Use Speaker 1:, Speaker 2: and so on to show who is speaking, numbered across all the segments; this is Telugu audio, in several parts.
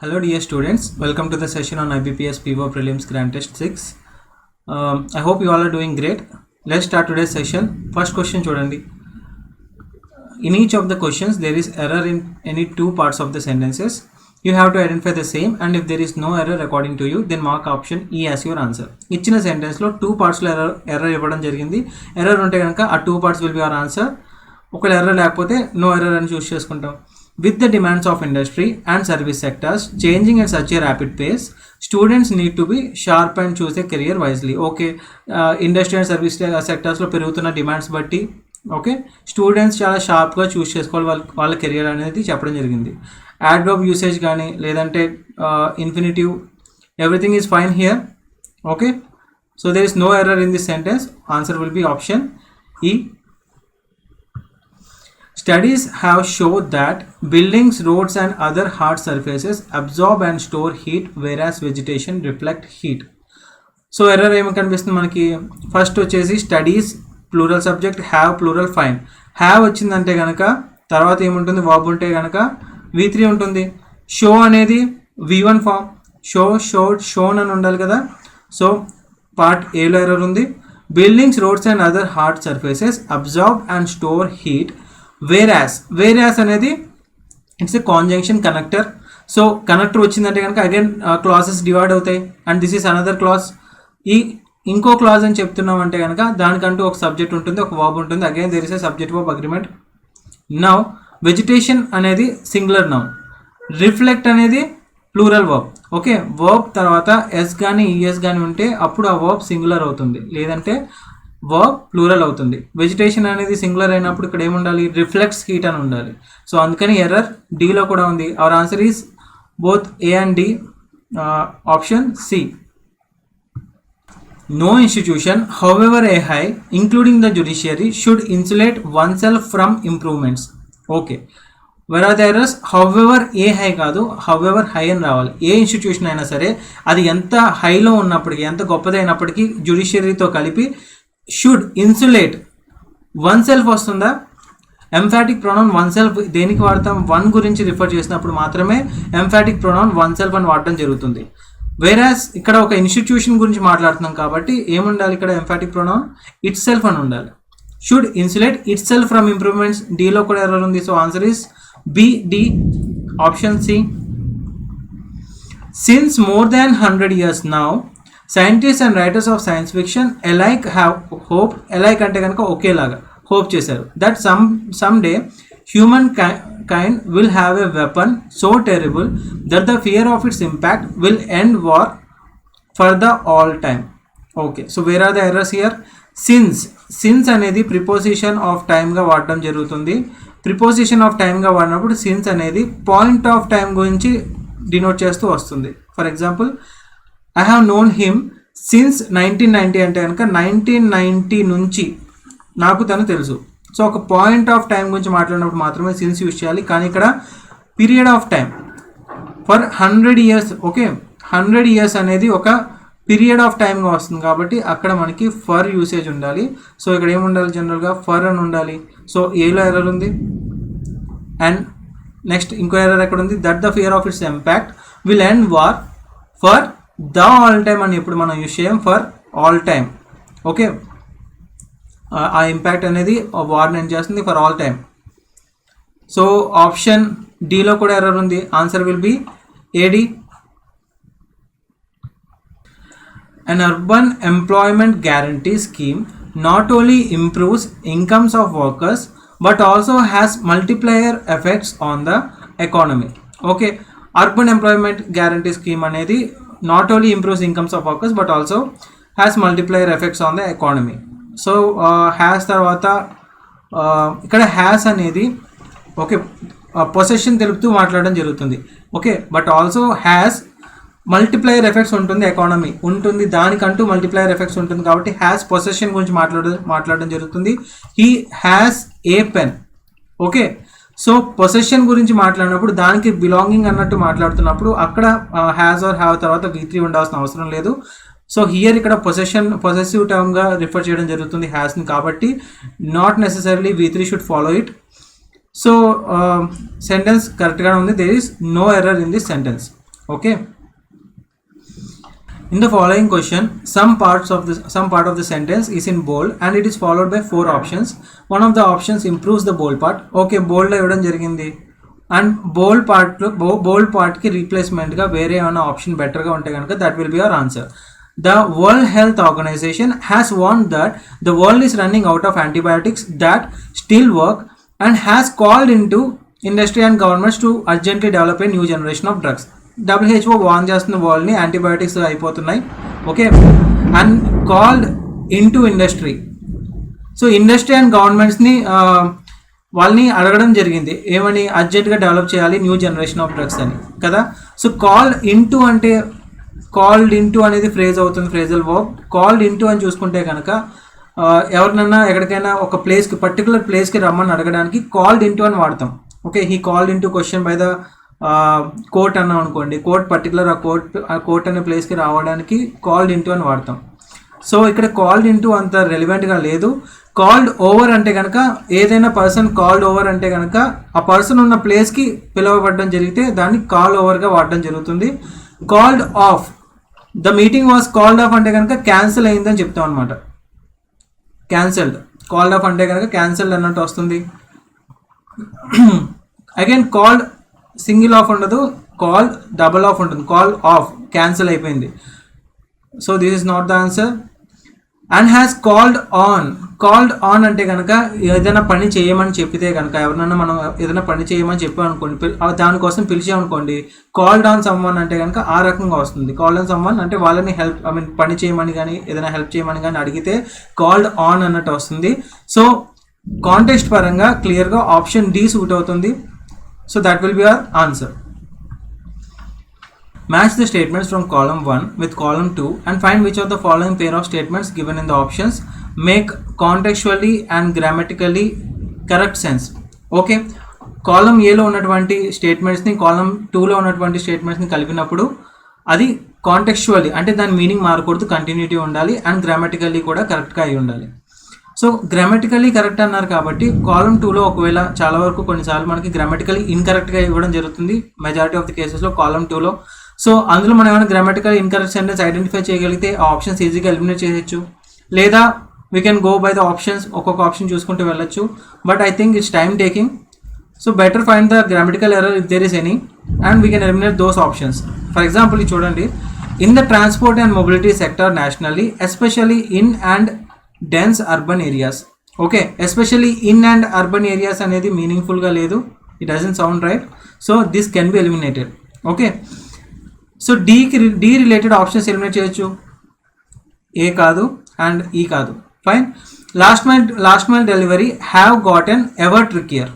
Speaker 1: Hello dear students, welcome to the session on IBPS PO Prelims Grand Test 6. I hope you all are doing great. Let's start today's session. First question chudandi. In each of the questions there is error in any two parts of the sentences. You have to identify the same, and if there is no error according to you, then mark option E as your answer. ఇచ్చిన సెంటెన్స్ లో టూ పార్ట్స్ లో ఎర్రర్ ఇవ్వడం జరిగింది. ఎర్రర్ ఉంటే కనుక ఆ two parts will be our answer. ఒకవేళ ఎర్రర్ లేకపోతే నో ఎర్రర్ అని చూస్ చేసుకుంటాం. With the demands of industry and service sectors changing at such a rapid pace, students need to be sharp and choose a career wisely. Okay, industry and service sectors లో పెరుగుతున్న డిమాండ్స్ బట్టి ఓకే స్టూడెంట్స్ చాలా షార్ప్గా చూస్ చేసుకోవాలి వాళ్ళ కెరియర్ అనేది చెప్పడం జరిగింది. యాడ్వర్బ్ యూసేజ్ కానీ లేదంటే infinitive everything is fine here. Okay, so there is no error in this sentence. Answer will be option E. Studies have shown that buildings, roads and other hard surfaces absorb and store heat, whereas vegetation reflect heat. So error ఏమి కనిపిస్తుంది మనకి? ఫస్ట్ వచ్చేసి studies plural subject, have plural fine. Have వచ్చిందంటే కనుక తర్వాత ఏముంటుంది? వర్బ్ ఉంటే కనుక V3 ఉంటుంది. షో అనేది V1 ఫామ్. షోడ్ షోన్ అని ఉండాలి కదా. సో పార్ట్ ఏలో ఎర్రర్ ఉంది. Buildings, roads and other hard surfaces absorb and store heat, whereas అనేది it's a conjunction connector. So connector వచ్చిందంటే కనుక అగైన్ క్లాసెస్ డివైడ్ అవుతాయి and this is another class. ఈ ఇంకో క్లాస్ అని చెప్తున్నాం అంటే కనుక దానికంటూ ఒక సబ్జెక్ట్ ఉంటుంది, ఒక వర్బ్ ఉంటుంది. Again there is a subject verb agreement. Now vegetation అనేది సింగులర్ నౌన్, రిఫ్లెక్ట్ అనేది ప్లూరల్ వర్బ్. ఓకే, వర్బ్ తర్వాత ఎస్ కానీ ఈఎస్ కానీ ఉంటే అప్పుడు ఆ వర్బ్ సింగులర్ అవుతుంది, లేదంటే వర్బ్ ప్లూరల్ అవుతుంది. వెజిటేషన్ అనేది సింగులర్ అయినప్పుడు ఇక్కడ ఏముండాలి? రిఫ్లెక్ట్స్ హీట్ అని ఉండాలి. సో అందుకని ఎర్రర్ డీలో కూడా ఉంది. Our answer is both A and D, option C. No institution, however a high, including the judiciary, should insulate oneself from improvements. Okay, where are the errors? However a high కాదు, however high అని రావాలి. ఏ ఇన్స్టిట్యూషన్ అయినా సరే అది ఎంత హైలో ఉన్నప్పటికీ, ఎంత గొప్పదైనప్పటికీ జ్యుడిషియరీతో కలిపి షుడ్ ఇన్సులేట్ వన్ సెల్ఫ్ వస్తుందా? ఎంఫాటిక్ ప్రొనౌన్ వన్ సెల్ఫ్ దేనికి వాడతాం? వన్ గురించి రిఫర్ చేసినప్పుడు మాత్రమే ఎంఫాటిక్ ప్రొనౌన్ వన్ సెల్ఫ్ అని వాడటం జరుగుతుంది. వేరాస్ ఇక్కడ ఒక ఇన్స్టిట్యూషన్ గురించి మాట్లాడుతున్నాం కాబట్టి ఏముండాలి ఇక్కడ? ఎంఫాటిక్ ప్రొనౌన్ ఇట్ సెల్ఫ్ అని ఉండాలి. Should insulate itself from improvements. డీలో కూడా ఎర్రర్ ఉంది. So answer is B, D, option C. Since more than 100 years now, scientists and writers of science fiction alike have hoped, alike అంటే కనుక ఒకేలాగా హోప్ చేశారు, that someday human kind will have a weapon so terrible that the fear of its impact will end war for the all time. Okay, so where are the errors here? Since అనేది ప్రిపోజిషన్ ఆఫ్ టైమ్గా వాడడం జరుగుతుంది. ప్రిపోజిషన్ ఆఫ్ టైమ్గా వాడినప్పుడు సిన్స్ అనేది పాయింట్ ఆఫ్ టైం గురించి డినోట్ చేస్తూ వస్తుంది. For example, I have known him since 1990 అంటే కనుక 1990 నుంచి నాకు తను తెలుసు. సో ఒక పాయింట్ ఆఫ్ టైం గురించి మాట్లాడినప్పుడు మాత్రమే సిన్స్ యూజ్ చేయాలి. కానీ ఇక్కడ period of time for 100 years. Okay, 100 years అనేది ఒక పీరియడ్ ఆఫ్ టైంగా వస్తుంది కాబట్టి అక్కడ మనకి ఫర్ యూసేజ్ ఉండాలి. సో ఇక్కడ ఏముండాలి? జనరల్గా ఫర్ అని ఉండాలి. సో ఏలో ఎర్రర్ ఉంది. అండ్ నెక్స్ట్ ఇంకో ఎర్రర్ ఎక్కడ ఉంది? That the fear of its impact will end war for the all time అని ఇప్పుడు మనం యూజ్ చేయం, ఫర్ ఆల్ టైమ్. ఓకే, ఆ ఇంపాక్ట్ అనేది వార్ని ఎండ్ చేస్తుంది for all time. So option డీలో కూడా ఎర్రర్ ఉంది. Answer will be A D. An urban employment guarantee scheme not only improves incomes of workers but also has multiplier effects on the economy. Okay, urban employment guarantee scheme అనేది not only improves incomes of workers but also has multiplier effects on the economy. So has తర్వాత ఇక్కడ హ్యాస్ అనేది ఓకే పొసెషన్ తెలుపుతూ మాట్లాడడం జరుగుతుంది. Okay, but also has multiplier effects ఉంటుంది, ఎకానమీ ఉంటుంది, దానికంటూ మల్టిప్లయర్ ఎఫెక్ట్స్ ఉంటుంది కాబట్టి హ్యాస్ పొసెషన్ గురించి మాట్లాడడం జరుగుతుంది. He has a pen. Okay, so possession గురించి మాట్లాడినప్పుడు దానికి బిలాంగింగ్ అన్నట్టు మాట్లాడుతున్నప్పుడు అక్కడ హ్యాస్ ఆర్ హ్యావ్ తర్వాత V3 ఉండాల్సిన అవసరం లేదు. సో హియర్ ఇక్కడ పొసెసివ్ టర్మ్గా రిఫర్ చేయడం జరుగుతుంది హ్యాస్ని కాబట్టి not necessarily V3 should follow it. So sentence కరెక్ట్గానే ఉంది. There is no error in this sentence. Okay. In the following question, some part of the sentence is in bold and it is followed by 4 options. One of the options improves the bold part. Okay, bold లో ఇవ్వడం జరిగింది అండ్ బోల్డ్ పార్ట్కి రీప్లేస్మెంట్గా వేరే ఏమైనా ఆప్షన్ బెటర్గా ఉంటే కనుక that will be our answer. The World Health Organization has warned that the world is running out of antibiotics that still work and has called into industry and governments to urgently develop a new generation of drugs. WHO warn చేస్తున్న వరల్డ్ని యాంటీబయాటిక్స్ అయిపోతున్నాయి. Okay, and called into industry. So industry and గవర్నమెంట్స్ని వాళ్ళని అడగడం జరిగింది ఏమని, అర్జెంట్గా డెవలప్ చేయాలి న్యూ జనరేషన్ ఆఫ్ డ్రగ్స్ అని కదా. సో కాల్డ్ ఇంటూ అంటే కాల్డ్ ఇంటూ అనేది ఫ్రేజ్ అవుతుంది, ఫ్రేజల్ వర్బ్. కాల్డ్ ఇంటూ అని చూసుకుంటే కనుక ఎవరినన్నా ఎక్కడికైనా ఒక ప్లేస్కి పర్టికులర్ ప్లేస్కి రమ్మని అడగడానికి కాల్డ్ ఇంటూ అని వాడతాం. Okay, he called into question by the court అన్నాం అనుకోండి, కోర్ట్ పర్టికులర్ ఆ కోర్ట్ అనే ప్లేస్కి రావడానికి కాల్డ్ ఇంటూ అని వాడతాం. సో ఇక్కడ కాల్డ్ ఇంటూ అంత రెలివెంట్గా లేదు. కాల్డ్ ఓవర్ అంటే కనుక ఏదైనా పర్సన్ కాల్డ్ ఓవర్ అంటే కనుక ఆ పర్సన్ ఉన్న ప్లేస్కి పిలువబడడం జరిగితే దాన్ని కాల్ ఓవర్గా వాడడం జరుగుతుంది. Called of, the meeting was called of అంటే కనుక క్యాన్సిల్ అయిందని చెప్తాం అనమాట. క్యాన్సిల్డ్, కాల్డ్ ఆఫ్ అంటే కనుక క్యాన్సిల్డ్ అన్నట్టు వస్తుంది. అగైన్ కాల్డ్ సింగిల్ ఆఫ్ ఉండదు, కాల్ డబుల్ ఆఫ్ ఉంటుంది. కాల్ ఆఫ్ క్యాన్సిల్ అయిపోయింది. So this is not the answer. And has called on, called on అంటే కనుక ఏదైనా పని చేయమని చెప్పితే కనుక ఎవరినైనా మనం ఏదైనా పని చేయమని చెప్పామనుకోండి, దానికోసం పిలిచామనుకోండి, కాల్డ్ ఆన్ సమ్వన్ అంటే కనుక ఆ రకంగా వస్తుంది. కాల్డ్ ఆన్ సమ్వన్ అంటే వాళ్ళని హెల్ప్ పని చేయమని కానీ ఏదైనా హెల్ప్ చేయమని కానీ అడిగితే కాల్డ్ ఆన్ అన్నట్టు వస్తుంది. సో కాంటెక్స్ట్ పరంగా క్లియర్గా ఆప్షన్ డి సూట్ అవుతుంది. So that will be our answer. Match the statements from column 1 with column 2 and find which of the following pair of statements given in the options make contextually and grammatically correct sense. Okay, column ఏలో ఉన్నటువంటి స్టేట్మెంట్స్ని కాలమ్ 2లో ఉన్నటువంటి స్టేట్మెంట్స్ని కలిపినప్పుడు అది కాంటెక్చువల్లీ అంటే దాని మీనింగ్ మారకూడదు, కంటిన్యూటీ ఉండాలి, అండ్ గ్రామటికల్లీ కూడా కరెక్ట్గా అయి ఉండాలి. సో గ్రామటికల్లీ కరెక్ట్ అన్నారు కాబట్టి కాలమ్ 2లో ఒకవేళ చాలా వరకు కొన్నిసార్లు మనకి గ్రామటికల్లీ ఇన్కరెక్ట్గా ఇవ్వడం జరుగుతుంది మెజారిటీ ఆఫ్ ది కేసెస్లో కాలమ్ 2లో. సో అందులో మనం ఏమైనా గ్రామటికల్ ఇన్కరెక్ట్ సెంటెన్స్ ఐడెంటిఫై చేయగలిగితే ఆ ఆప్షన్స్ ఈజీగా ఎలిమినేట్ చేయొచ్చు, లేదా we can go by the options, ఒక్కొక్క ఆప్షన్ చూసుకుంటూ వెళ్ళొచ్చు. But I think it's time taking. So better find the grammatical error if there is any and we can eliminate those options. For example ఇది చూడండి, in the transport and mobility sector nationally especially in and dense urban areas. Okay, especially in and urban areas అనేది మీనింగ్ఫుల్గా లేదు, it doesn't sound right. So this can be eliminated. Okay, so D related options eliminate చేయొచ్చు, ఏ కాదు అండ్ ఈ కాదు. Fine. Last mile delivery have gotten ever trickier.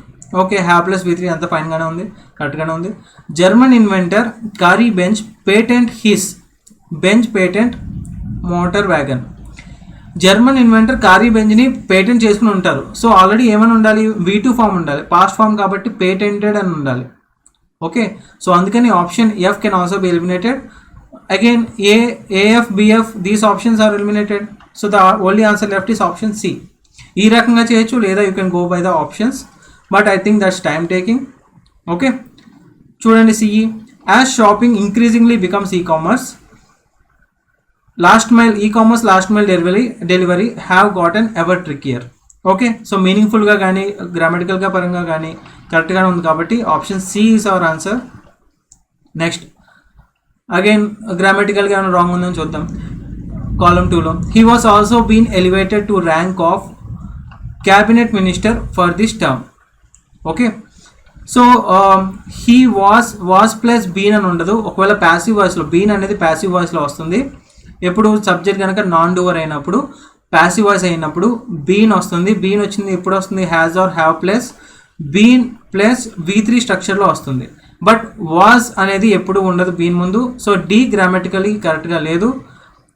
Speaker 1: Okay, have plus V3 అంత ఫైన్గానే ఉంది, కరెక్ట్గానే ఉంది. German inventor Karl Benz patent his Benz patent motor wagon. German inventor Karl బెంచ్ని పేటెంట్ చేసుకుని ఉంటారు. సో ఆల్రెడీ ఏమైనా ఉండాలి, V2 ఫామ్ ఉండాలి, పాస్ట్ ఫామ్ కాబట్టి పేటెంటెడ్ అని ఉండాలి. ఓకే, సో అందుకని option F can also be eliminated. Again AF BF these options are eliminated. So the only answer left is option C. ఈ రకంగా చేయొచ్చు, లేదా you can go by the options, but I think that's time taking. Okay, చూడండి C E, as shopping increasingly becomes e-commerce, last mile e-commerce last mile delivery have gotten ever trickier. Okay, so మీనింగ్ఫుల్గా కానీ గ్రామటికల్గా పరంగా కానీ కరెక్ట్గానే ఉంది కాబట్టి option C is our answer. Next again గ్రామటికల్గా ఏమైనా రాంగ్ ఉందని చూద్దాం. కాలమ్ 2లో he was also been elevated to rank of cabinet minister for this term. Okay, so he was plus been అని ఉండదు. ఒకవేళ ప్యాసివ్ వాయిస్లో బీన్ అనేది ప్యాసివ్ వాయిస్లో వస్తుంది. ఎప్పుడు సబ్జెక్ట్ కనుక నాన్ డూవర్ అయినప్పుడు, ప్యాసివ్ వాయిస్ అయినప్పుడు బీన్ వస్తుంది. బీన్ వచ్చింది ఎప్పుడు వస్తుంది, has or have plus been plus V3 స్ట్రక్చర్లో వస్తుంది. బట్ వాజ్ అనేది ఎప్పుడు ఉండదు బీన్ ముందు. సో డి గ్రామటికలీ కరెక్ట్గా లేదు.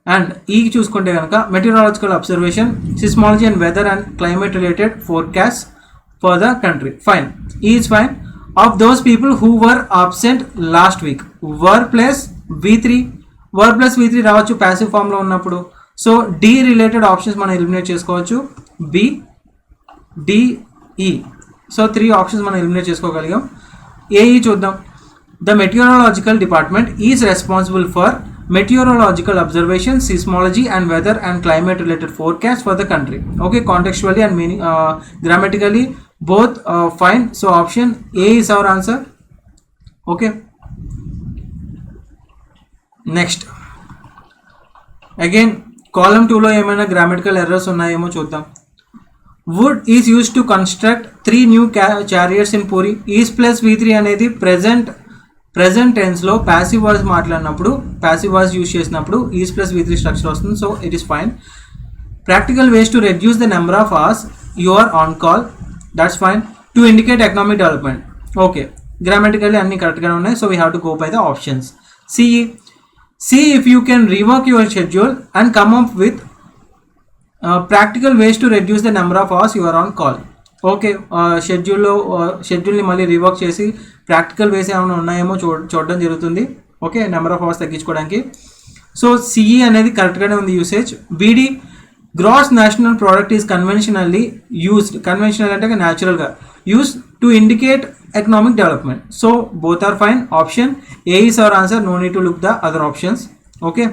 Speaker 1: అండ్ ఈ చూసుకుంటే కనుక meteorological observation, seismology and weather and climate related forecast for the country. Fine, is fine. Of those people who were absent last week, were plus V3 రావచ్చు ప్యాసివ్ ఫామ్లో ఉన్నప్పుడు. సో డి రిలేటెడ్ ఆప్షన్స్ మనం ఎలిమినేట్ చేసుకోవచ్చు, B, D, E. So 3 options మనం ఎలిమినేట్ చేసుకోగలిగాం. ఏఈ చూద్దాం. The meteorological department is responsible for meteorological observation, seismology and weather and climate related forecasts for the country. Okay, contextually and meaning grammatically both fine. So option A is our answer. Okay, next again column 2 లో ఏమైనా గ్రామటికల్ ఎర్రర్స్ ఉన్నాయేమో చూద్దాం. Would is use to construct 3 new chariots in Puri. Is plus V3 అనేది ప్రెజెంట్ టెన్స్లో ప్యాసివ్ వాయిస్ మాట్లాడినప్పుడు ప్యాసివ్ వాయిస్ యూజ్ చేసినప్పుడు ఈజ్ ప్లస్ V3 స్ట్రక్చర్ వస్తుంది. So it is fine. Practical ways to reduce the number of hours you are on call, that's fine. To indicate economic development, okay, grammatically అన్ని కరెక్ట్గానే ఉన్నాయి. So we have to go by the options. See if you can rework your schedule and come up with practical ways to reduce the number of hours you are on call. Okay, షెడ్యూల్ని మళ్ళీ రీవర్క్ చేసి ప్రాక్టికల్ వేస్ ఏమైనా ఉన్నాయేమో చూడడం జరుగుతుంది. ఓకే, నెంబర్ ఆఫ్ అవర్స్ తగ్గించుకోవడానికి. సో సిఈ అనేది కరెక్ట్గానే ఉంది usage. B D gross national product is conventionally used. Conventional అంటే న్యాచురల్గా use to indicate economic development. So both are fine. Option A is our answer. No need to look the other options. Okay,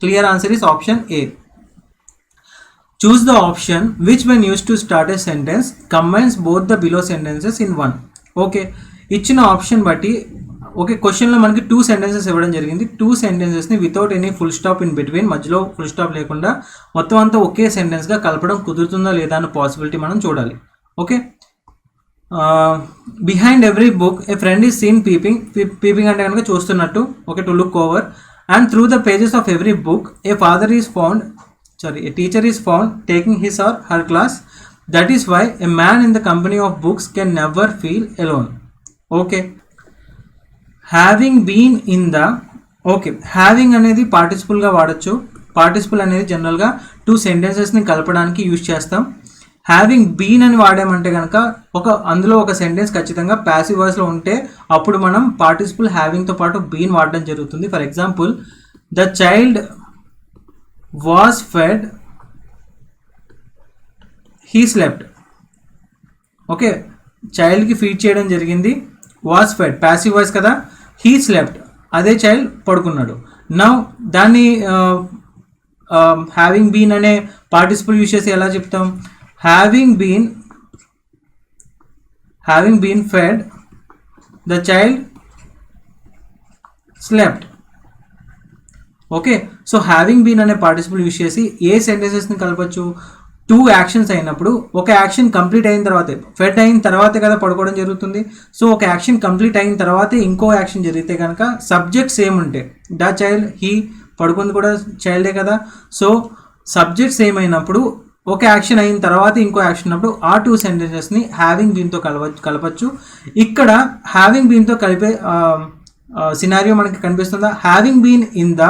Speaker 1: clear answer is option A. Choose the option which when used to start a sentence combines both the below sentences in one. Okay, ఇచ్చిన ఆప్షన్ బట్టి ఓకే క్వశ్చన్లో మనకి 2 సెంటెన్సెస్ ఇవ్వడం జరిగింది. 2 సెంటెన్సెస్ని without any full stop in between, మధ్యలో ఫుల్ స్టాప్ లేకుండా మొత్తం అంతా ఒకే సెంటెన్స్గా కలపడం కుదురుతుందా లేదా అన్న పాసిబిలిటీ మనం చూడాలి. Okay, behind every book a friend is seen peeping. Peeping అంటే కనుక చూస్తున్నట్టు. Okay, to look over. And through the pages of every book a teacher is found taking his or her class. That is why a man in the company of books can never feel alone. Okay, having been in the, okay, having అనేది పార్టిసిపుల్గా వాడచ్చు. పార్టిసిపుల్ అనేది జనరల్గా 2 సెంటెన్సెస్ని కలపడానికి యూజ్ చేస్తాం. హ్యావింగ్ బీన్ అని వాడామంటే కనుక అందులో ఒక సెంటెన్స్ ఖచ్చితంగా ప్యాసివ్ వాయిస్లో ఉంటే అప్పుడు మనం పార్టిసిపుల్ హ్యావింగ్తో పాటు బీన్ వాడడం జరుగుతుంది. For example, the child was fed, he slept. Okay, చైల్డ్కి ఫీడ్ చేయడం జరిగింది. వాజ్ ఫెడ్ ప్యాసివ్ వాయిస్ కదా. హీ స్లెప్ట్, అదే చైల్డ్ పడుకున్నాడు. నౌ దాన్ని హ్యావింగ్ బీన్ అనే పార్టిసిపుల్ యూజ్ చేసి ఎలా చెప్తాం? having been fed, the child slept. Okay, so having been అనే పార్టిసిపుల్ యూజ్ చేసి ఏ సెంటెన్సెస్ని కలపచ్చు? 2 యాక్షన్స్ అయినప్పుడు ఒక యాక్షన్ కంప్లీట్ అయిన తర్వాతే, ఫెడ్ అయిన తర్వాతే కదా పడుకోవడం జరుగుతుంది. సో ఒక యాక్షన్ కంప్లీట్ అయిన తర్వాతే ఇంకో యాక్షన్ జరిగితే కనుక సబ్జెక్ట్ సేమ్ ఉంటే, ద చైల్డ్, హీ, పడుకుంది కూడా చైల్డే కదా. సో సబ్జెక్ట్ సేమ్ అయినప్పుడు ఒక యాక్షన్ అయిన తర్వాత ఇంకో యాక్షన్ అప్పుడు ఆ 2 సెంటెన్సెస్ని హ్యావింగ్ బీన్తో కలపచ్చు. ఇక్కడ హ్యావింగ్ బీన్తో కలిపే సినారియో మనకి కనిపిస్తుందా? Having been in the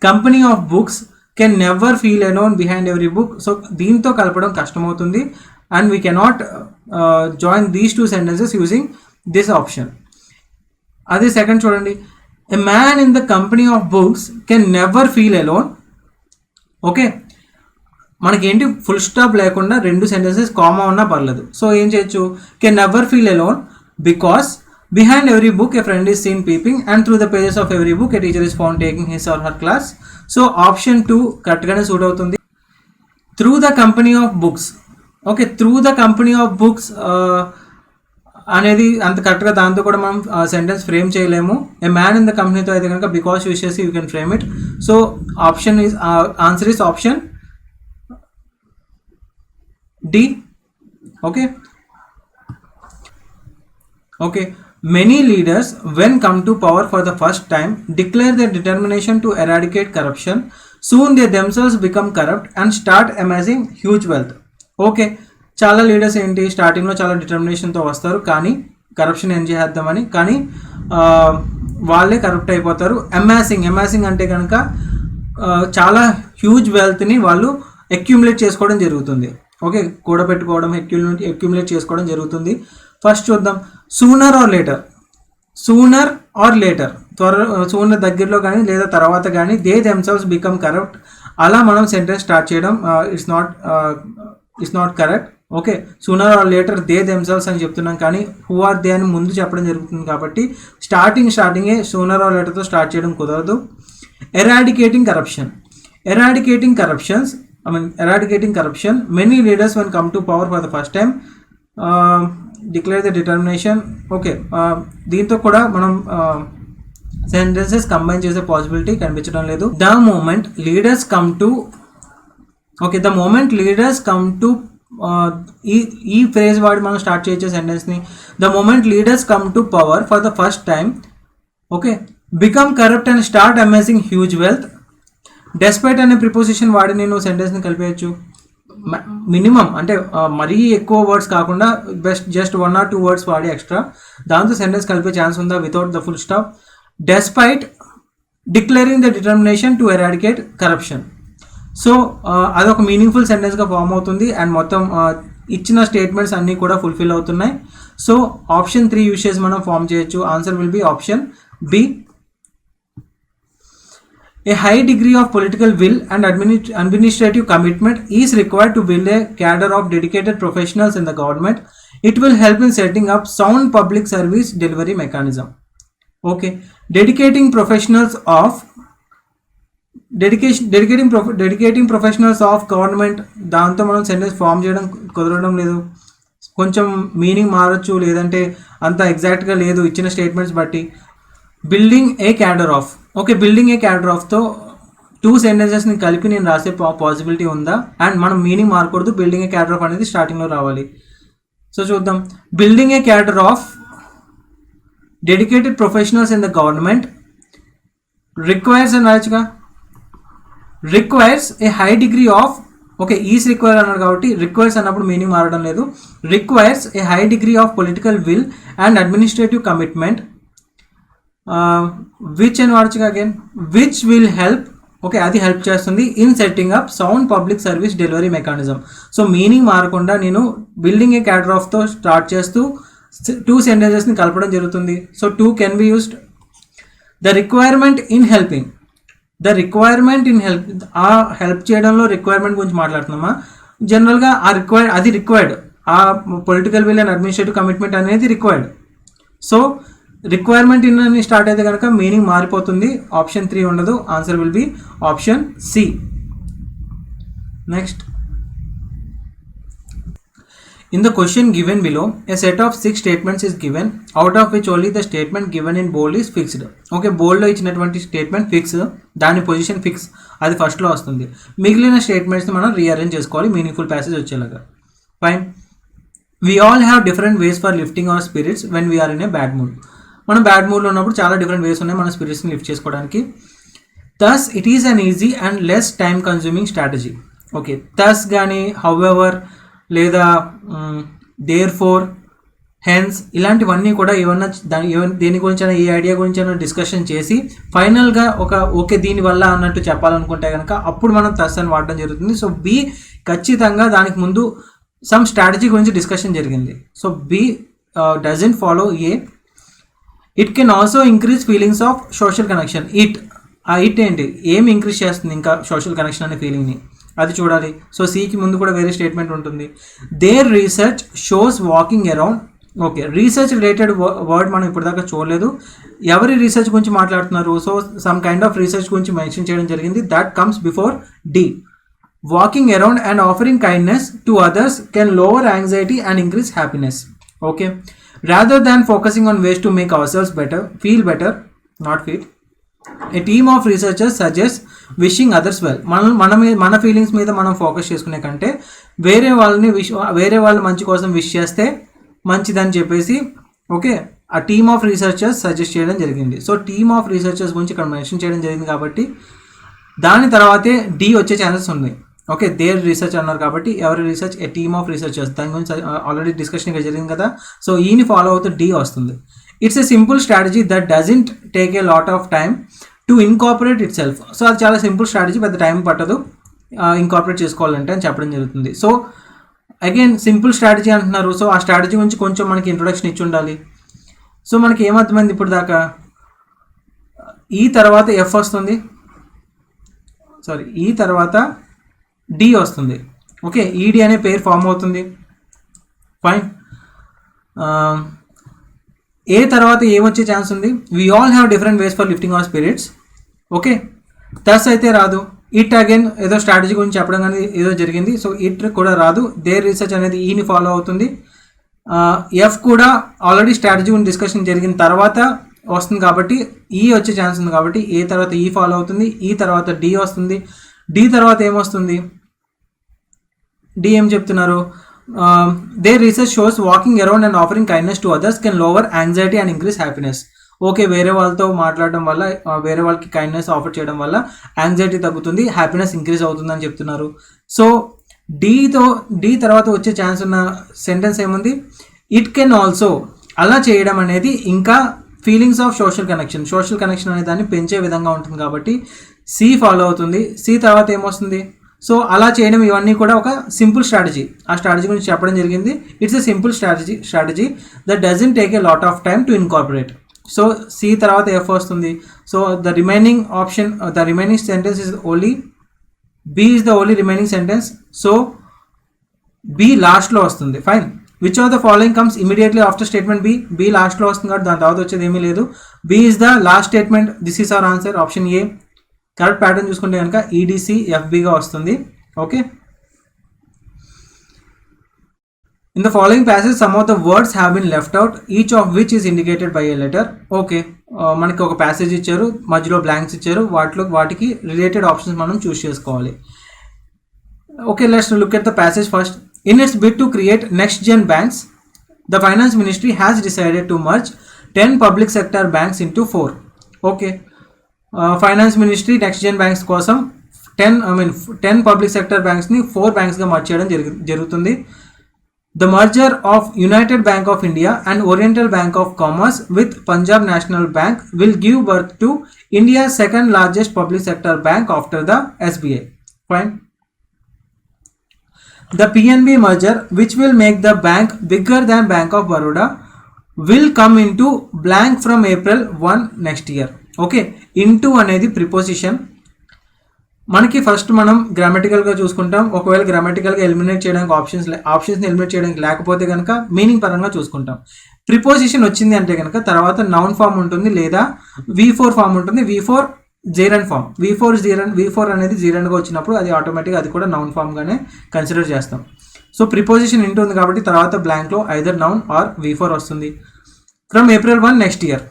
Speaker 1: company of books can never feel alone behind every book. So దీంతో కలపడం కష్టమవుతుంది. And we cannot join these 2 sentences using this option. అదే సెకండ్ చూడండి, a man in the company of books can never feel alone. Okay, మనకేంటి ఫుల్ స్టాప్ లేకుండా 2 సెంటెన్సెస్ కామా ఉన్నా పర్లేదు. సో ఏం చేయొచ్చు? Can never feel alone because behind every book a friend is seen peeping and through the pages of every book a teacher is found taking his or her class. So option 2 కరెక్ట్గానే సూట్ అవుతుంది. Through the company of books. Okay, through the company of books అనేది అంత కరెక్ట్గా దాంతో కూడా మనం సెంటెన్స్ ఫ్రేమ్ చేయలేము. ఏ మ్యాన్ ఇన్ ద కంపెనీతో అయితే కనుక బికాస్ యూజ్ చేసి you can frame it. So option is answer is option D. Okay, many leaders when come to power for the first time declare their determination to eradicate corruption. Soon they themselves become corrupt and start amassing huge wealth. Okay, చాలా లీడర్స్ ఏంటి స్టార్టింగ్లో చాలా డిటర్మినేషన్తో వస్తారు, కానీ కరప్షన్ ఏం చేద్దామని, కానీ వాళ్ళే కరప్ట్ అయిపోతారు. అమాసింగ్ అంటే కనుక చాలా హ్యూజ్ వెల్త్ని వాళ్ళు అక్యుములేట్ చేసుకోవడం జరుగుతుంది. ఓకే, కూడబెట్టుకోవడం, అక్యుములేట్ చేసుకోవడం జరుగుతుంది. ఫస్ట్ చూద్దాం, సూనర్ ఆర్ లేటర్, సూనర్ దగ్గరలో కానీ లేదా తర్వాత కానీ దే దెమ్సెల్వ్స్ బికమ్ కరప్ట్. అలా మనం సెంటెన్స్ స్టార్ట్ చేయడం it's not correct. Okay, sooner or later they themselves అని చెప్తున్నాం, కానీ హూ ఆర్ దే అని ముందు చెప్పడం జరుగుతుంది కాబట్టి స్టార్టింగే సూనర్ ఆర్ లేటర్తో స్టార్ట్ చేయడం కుదరదు. Eradicating corruption. Eradicating corruption. Many leaders when come to power for the first time declare the determination. Okay, దీంతో కూడా మనం సెంటెన్సెస్ కంబైన్ చేసే పాసిబిలిటీ కనిపించడం లేదు. The moment leaders come to ఈ ఫ్రేజ్ వాడి మనం స్టార్ట్ చేయొచ్చే సెంటెన్స్ని. The moment leaders come to power for the first time, okay, become corrupt and start amazing huge wealth. Despite అనే ప్రిపోజిషన్ వాడి నేను సెంటెన్స్ని కలిపేయచ్చు. మినిమం అంటే మరీ ఎక్కువ వర్డ్స్ కాకుండా జస్ట్ 1 or 2 words వాడి ఎక్స్ట్రా, దాంతో సెంటెన్స్ కలిపే ఛాన్స్ ఉందా without the full stop. Despite declaring the determination to eradicate corruption. So అదొక మీనింగ్ఫుల్ సెంటెన్స్గా ఫామ్ అవుతుంది అండ్ మొత్తం ఇచ్చిన స్టేట్మెంట్స్ అన్నీ కూడా ఫుల్ఫిల్ అవుతున్నాయి. సో ఆప్షన్ 3 యూస్ చేసి మనం ఫామ్ చేయొచ్చు. Answer will be option B. A high degree of political will and administrative commitment is required to build a cadre of dedicated professionals in the government. It will help in setting up sound public service delivery mechanism. Okay, dedicating professionals of government, దాంతో మనం సెంటెన్స్ ఫామ్ చేయడం కుదరడం లేదు. కొంచెం మీనింగ్ మారచ్చు, లేదంటే అంత ఎగ్జాక్ట్గా లేదు ఇచ్చిన స్టేట్మెంట్స్ బట్టి. Building a cadre of. Okay, building a cadre ఆఫ్తో 2 సెంటెన్సెస్ని కలిపి నేను రాసే పాసిబిలిటీ ఉందా? అండ్ మనం మీనింగ్ మారకూడదు, బిల్డింగ్ ఏ క్యాడర్ ఆఫ్ అనేది స్టార్టింగ్లో రావాలి. సో చూద్దాం. Building a cadre of dedicated professionals in the government requires అని రాయచ్చుగా. Requires a high degree of, okay, is require అన్నాడు కాబట్టి రిక్వైర్స్ అన్నప్పుడు మీనింగ్ మారడం లేదు. Requires a high degree of political will and administrative commitment. Which అని వాడచ్చుగా again. Which will help, okay, అది హెల్ప్ చేస్తుంది in setting up sound public service delivery mechanism. So meaning మారకుండా నేను బిల్డింగ్ ఏ క్యాడర్ ఆఫ్తో స్టార్ట్ చేస్తూ 2 సెంటెన్సెస్ని కలపడం జరుగుతుంది. So 2 can be used. The requirement in help, ఆ హెల్ప్ చేయడంలో రిక్వైర్మెంట్ గురించి మాట్లాడుతున్నామా? జనరల్గా అది రిక్వైర్డ్, ఆ political will and administrative commitment అనేది రిక్వైర్డ్. సో రిక్వైర్మెంట్ ఇన్ అని స్టార్ట్ అయితే కనుక మీనింగ్ మారిపోతుంది. ఆప్షన్ 3 ఉండదు. Answer will be option C. Next, in the question given below a set of 6 statements is given, out of which only the statement given in bold is fixed. Okay, బోల్డ్లో ఇచ్చినటువంటి స్టేట్మెంట్ ఫిక్స్, దాని పొజిషన్ ఫిక్స్, అది ఫస్ట్లో వస్తుంది. మిగిలిన స్టేట్మెంట్స్ని మనం రీఅరేంజ్ చేసుకోవాలి మీనింగ్ఫుల్ ప్యాసేజ్ వచ్చేలాగా. Fine. We all have different ways for lifting our spirits when we're in a bad mood. మనం బ్యాడ్ మూడ్లో ఉన్నప్పుడు చాలా డిఫరెంట్ వేస్ ఉన్నాయి మన స్పిరిట్స్ని లిఫ్ట్ చేసుకోవడానికి. Thus it is an easy and less time consuming strategy. Okay, thus కానీ హౌఎవర్ లేదా దేర్ ఫోర్, హెన్స్ ఇలాంటివన్నీ కూడా ఏమన్నా దేని గురించైనా ఏ ఐడియా గురించైనా డిస్కషన్ చేసి ఫైనల్గా ఓకే దీనివల్ల అన్నట్టు చెప్పాలనుకుంటే కనుక అప్పుడు మనం థస్ అని వాడడం జరుగుతుంది. సో బి ఖచ్చితంగా దానికి ముందు సమ్ స్ట్రాటజీ గురించి డిస్కషన్ జరిగింది. So B doesn't follow A. It can also increase feelings of social connection. It ఏంటి, ఏమి ఇంక్రీజ్ చేస్తుంది ఇంకా సోషల్ కనెక్షన్ అనే ఫీలింగ్ని, అది చూడాలి. సో సికి ముందు కూడా వేరే స్టేట్మెంట్ ఉంటుంది. There research shows walking around. Okay, research related word మనం ఇప్పటిదాకా చూడలేదు. ఎవరి రీసెర్చ్ గురించి మాట్లాడుతున్నారు? So some kind of research గురించి మెన్షన్ చేయడం జరిగింది. That comes before D. Walking around and offering kindness to others can lower anxiety and increase happiness. Okay, rather than focusing on ways to make ourselves feel better, not feel. A team of researchers suggests wishing others well. మన ఫీలింగ్స్ మీద మనం ఫోకస్ చేసుకునే కంటే వేరే వాళ్ళ మంచి కోసం విష్ చేస్తే మంచిదని చెప్పేసి ఓకే ఆ టీమ్ ఆఫ్ రీసెర్చర్స్ సజెస్ట్ చేయడం జరిగింది. సో టీమ్ ఆఫ్ రీసెర్చర్స్ గురించి ఇక్కడ మెన్షన్ చేయడం జరిగింది కాబట్టి దాని తర్వాతే డి వచ్చే ఛాన్సెస్ ఉన్నాయి. ఓకే, దేర్ రీసెర్చ్ అన్నారు కాబట్టి ఎవరి research? A team of researchers, దాని గురించి ఆల్రెడీ డిస్కషన్ ఇక్కడ జరిగింది కదా. సో ఈని ఫాలో అవుతూ డి వస్తుంది. It's a simple strategy that doesn't take a lot of time to incorporate it self. So అది చాలా సింపుల్ స్ట్రాటజీ, పెద్ద టైం పట్టదు ఇన్కాపరేట్ చేసుకోవాలంటే అని చెప్పడం జరుగుతుంది. సో అగైన్ సింపుల్ స్ట్రాటజీ అంటున్నారు. సో ఆ స్ట్రాటజీ గురించి కొంచెం మనకి ఇంట్రొడక్షన్ ఇచ్చి ఉండాలి. సో మనకి ఏమర్థమైంది ఇప్పుడు దాకా? ఈ తర్వాత ఎఫ్ వస్తుంది, ఈ తర్వాత డి వస్తుంది. ఓకే, ఈడి అనే పేరు ఫామ్ అవుతుంది. ఫైన్. ఏ తర్వాత ఏమొచ్చే ఛాన్స్ ఉంది? We all have different ways for lifting our spirits. Okay, thus అయితే రాదు. ఇట్ అగైన్ ఏదో స్ట్రాటజీ గురించి చెప్పడం కానీ ఏదో జరిగింది, సో ఇట్ కూడా రాదు. దేర్ రీసెర్చ్ అనేది ఈని ఫాలో అవుతుంది. ఎఫ్ కూడా ఆల్రెడీ స్ట్రాటజీ గురించి డిస్కషన్ జరిగిన తర్వాత వస్తుంది కాబట్టి ఈ వచ్చే ఛాన్స్ ఉంది. కాబట్టి ఏ తర్వాత ఈ ఫాలో అవుతుంది, ఈ తర్వాత డి వస్తుంది. డి తర్వాత ఏమొస్తుంది? డి ఏం చెప్తున్నారు? There research shows walking around and offering kindness to others can lower anxiety and increase happiness. Okay, వేరే వాళ్ళతో మాట్లాడడం వల్ల, వేరే వాళ్ళకి కైండ్నెస్ ఆఫర్ చేయడం వల్ల యాంగ్జైటీ తగ్గుతుంది, హ్యాపీనెస్ ఇంక్రీజ్ అవుతుందని చెప్తున్నారు. సో డి తర్వాత వచ్చే ఛాన్స్ ఉన్న సెంటెన్స్ ఏముంది? It can also. అలా చేయడం అనేది ఇంకా ఫీలింగ్స్ ఆఫ్ సోషల్ కనెక్షన్ అనే దాన్ని పెంచే విధంగా ఉంటుంది కాబట్టి సి ఫాలో అవుతుంది. సి తర్వాత ఏమొస్తుంది? సో అలా చేయడం, ఇవన్నీ కూడా ఒక సింపుల్ స్ట్రాటజీ. ఆ స్ట్రాటజీ గురించి చెప్పడం జరిగింది. It's a simple strategy that doesn't take a lot of time to incorporate. So C తర్వాత ఎఫ్ వస్తుంది. So the remaining sentence is only B is the only remaining sentence. So B లాస్ట్లో వస్తుంది. Fine. Which of the following comes immediately after statement B? B లాస్ట్లో వస్తుంది కాబట్టి దాని తర్వాత వచ్చేది ఏమీ లేదు. B is the last statement. This is our answer. Option A. Correct pattern చూసుకుంటే కనుక ఈడిసి ఎఫ్బిగా వస్తుంది. Okay. In the following passage, some of the words have been left out, each of which is indicated by a letter. Okay, మనకి ఒక ప్యాసేజ్ ఇచ్చారు, మధ్యలో బ్లాంక్స్ ఇచ్చారు, వాటికి రిలేటెడ్ ఆప్షన్స్ మనం చూస్ చేసుకోవాలి. Okay, let's look at the passage first. In its bid to create next gen banks, the finance ministry has decided to merge 10 public sector banks into 4. Okay, finance ministry next gen banks కోసం 10 పబ్లిక్ సెక్టర్ బ్యాంక్స్ని 4 బ్యాంక్స్గా మర్జ్ చేయడం జరుగుతుంది. The merger of United Bank of India and Oriental Bank of Commerce with Punjab National Bank will give birth to India's second largest public sector bank after the SBI. Fine. The PNB merger, which will make the bank bigger than Bank of Baroda, will come into blank from April 1 next year. Okay, into అనేది ప్రిపోజిషన్. మనకి ఫస్ట్ మనం గ్రామటికల్గా చూసుకుంటాం. ఒకవేళ గ్రామటికల్గా ఎలిమినేట్ చేయడానికి ఆప్షన్స్ని ఎలిమినేట్ చేయడానికి లేకపోతే కనుక మీనింగ్ పరంగా చూసుకుంటాం. ప్రిపోజిషన్ వచ్చింది అంటే కనుక తర్వాత నౌన్ ఫామ్ ఉంటుంది లేదా V4 ఫామ్ ఉంటుంది. V4 జీరన్ form. V4 అనేది జీరన్గా వచ్చినప్పుడు అది ఆటోమేటిక్గా అది కూడా నౌన్ ఫామ్గానే కన్సిడర్ చేస్తాం. సో ప్రిపోజిషన్ ఇంటూ ఉంది కాబట్టి తర్వాత బ్లాంక్లో ఐదర్ నౌన్ ఆర్ V4 వస్తుంది. From April 1 next year.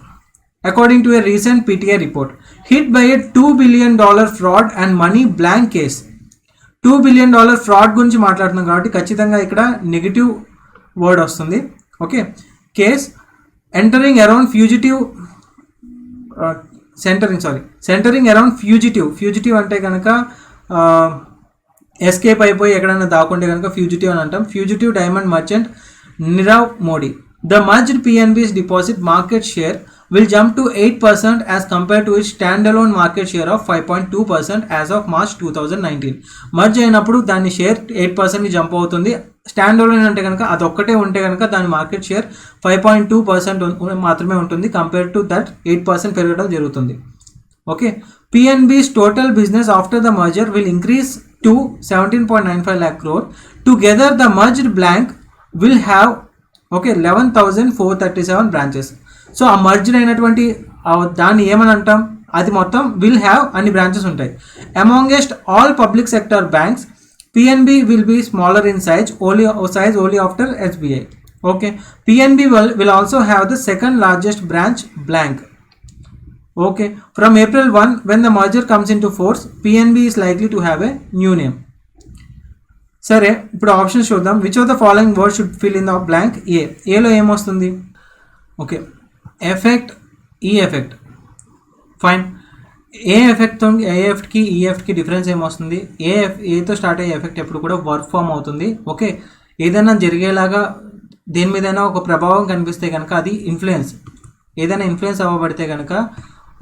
Speaker 1: According to a recent PTI report, hit by a $2 billion fraud and money blank case. $2 billion fraud గురించి మాట్లాడుతున్నాం కాబట్టి ఖచ్చితంగా ఇక్కడ నెగిటివ్ వర్డ్ వస్తుంది. Okay, case centering around fugitive అంటే కనుక ఎస్కేప్ అయిపోయి ఎక్కడైనా దాక్కుంటే కనుక ఫ్యూజిటివ్ అని అంటాం. Fugitive diamond merchant Nirav Modi. The merged PNB's deposit market share will jump to 8% as compared to its standalone market share of 5.2% as of March 2019. Merge అయినప్పుడు దాని షేర్ 8%కి జంప్ అవుతుంది. స్టాండలోన్ అంటే కనుక అదొక్కటే ఉంటే కనుక దాని మార్కెట్ షేర్ 5.2% మాత్రమే ఉంటుంది. కంపేర్ టు దట్ 8% పెరగడం జరుగుతుంది. Okay, PNB's total business after the merger will increase to 17.95 lakh crore. Together the merged bank will have 11,437 branches. So ఆ మర్జ్డ్ అయినటువంటి దాన్ని ఏమని అంటాం? అది మొత్తం విల్ హ్యావ్ అన్ని బ్రాంచెస్ ఉంటాయి. Amongst all public sector banks PNB will be smaller in size only after SBI. Okay, PNB will also have the second largest branch blank. Okay, from April 1 when the merger comes into force, PNB is likely to have a new name. సరే, ఇప్పుడు ఆప్షన్స్ చూద్దాం. Which of the following word should fill in the blank? ఏలో ఏమొస్తుంది? ఓకే, ఎఫెక్ట్, ఈ ఎఫెక్ట్. ఫైన్. ఏఎఫ్కి ఈఎఫ్కి డిఫరెన్స్ ఏమొస్తుంది? ఏతో స్టార్ట్ అయ్యే ఎఫెక్ట్ ఎప్పుడు కూడా వర్క్ ఫామ్ అవుతుంది. ఓకే, ఏదైనా జరిగేలాగా దేని మీదైనా ఒక ప్రభావం కనిపిస్తే కనుక అది ఇన్ఫ్లుయెన్స్. ఏదైనా ఇన్ఫ్లుయెన్స్ అవ్వబడితే కనుక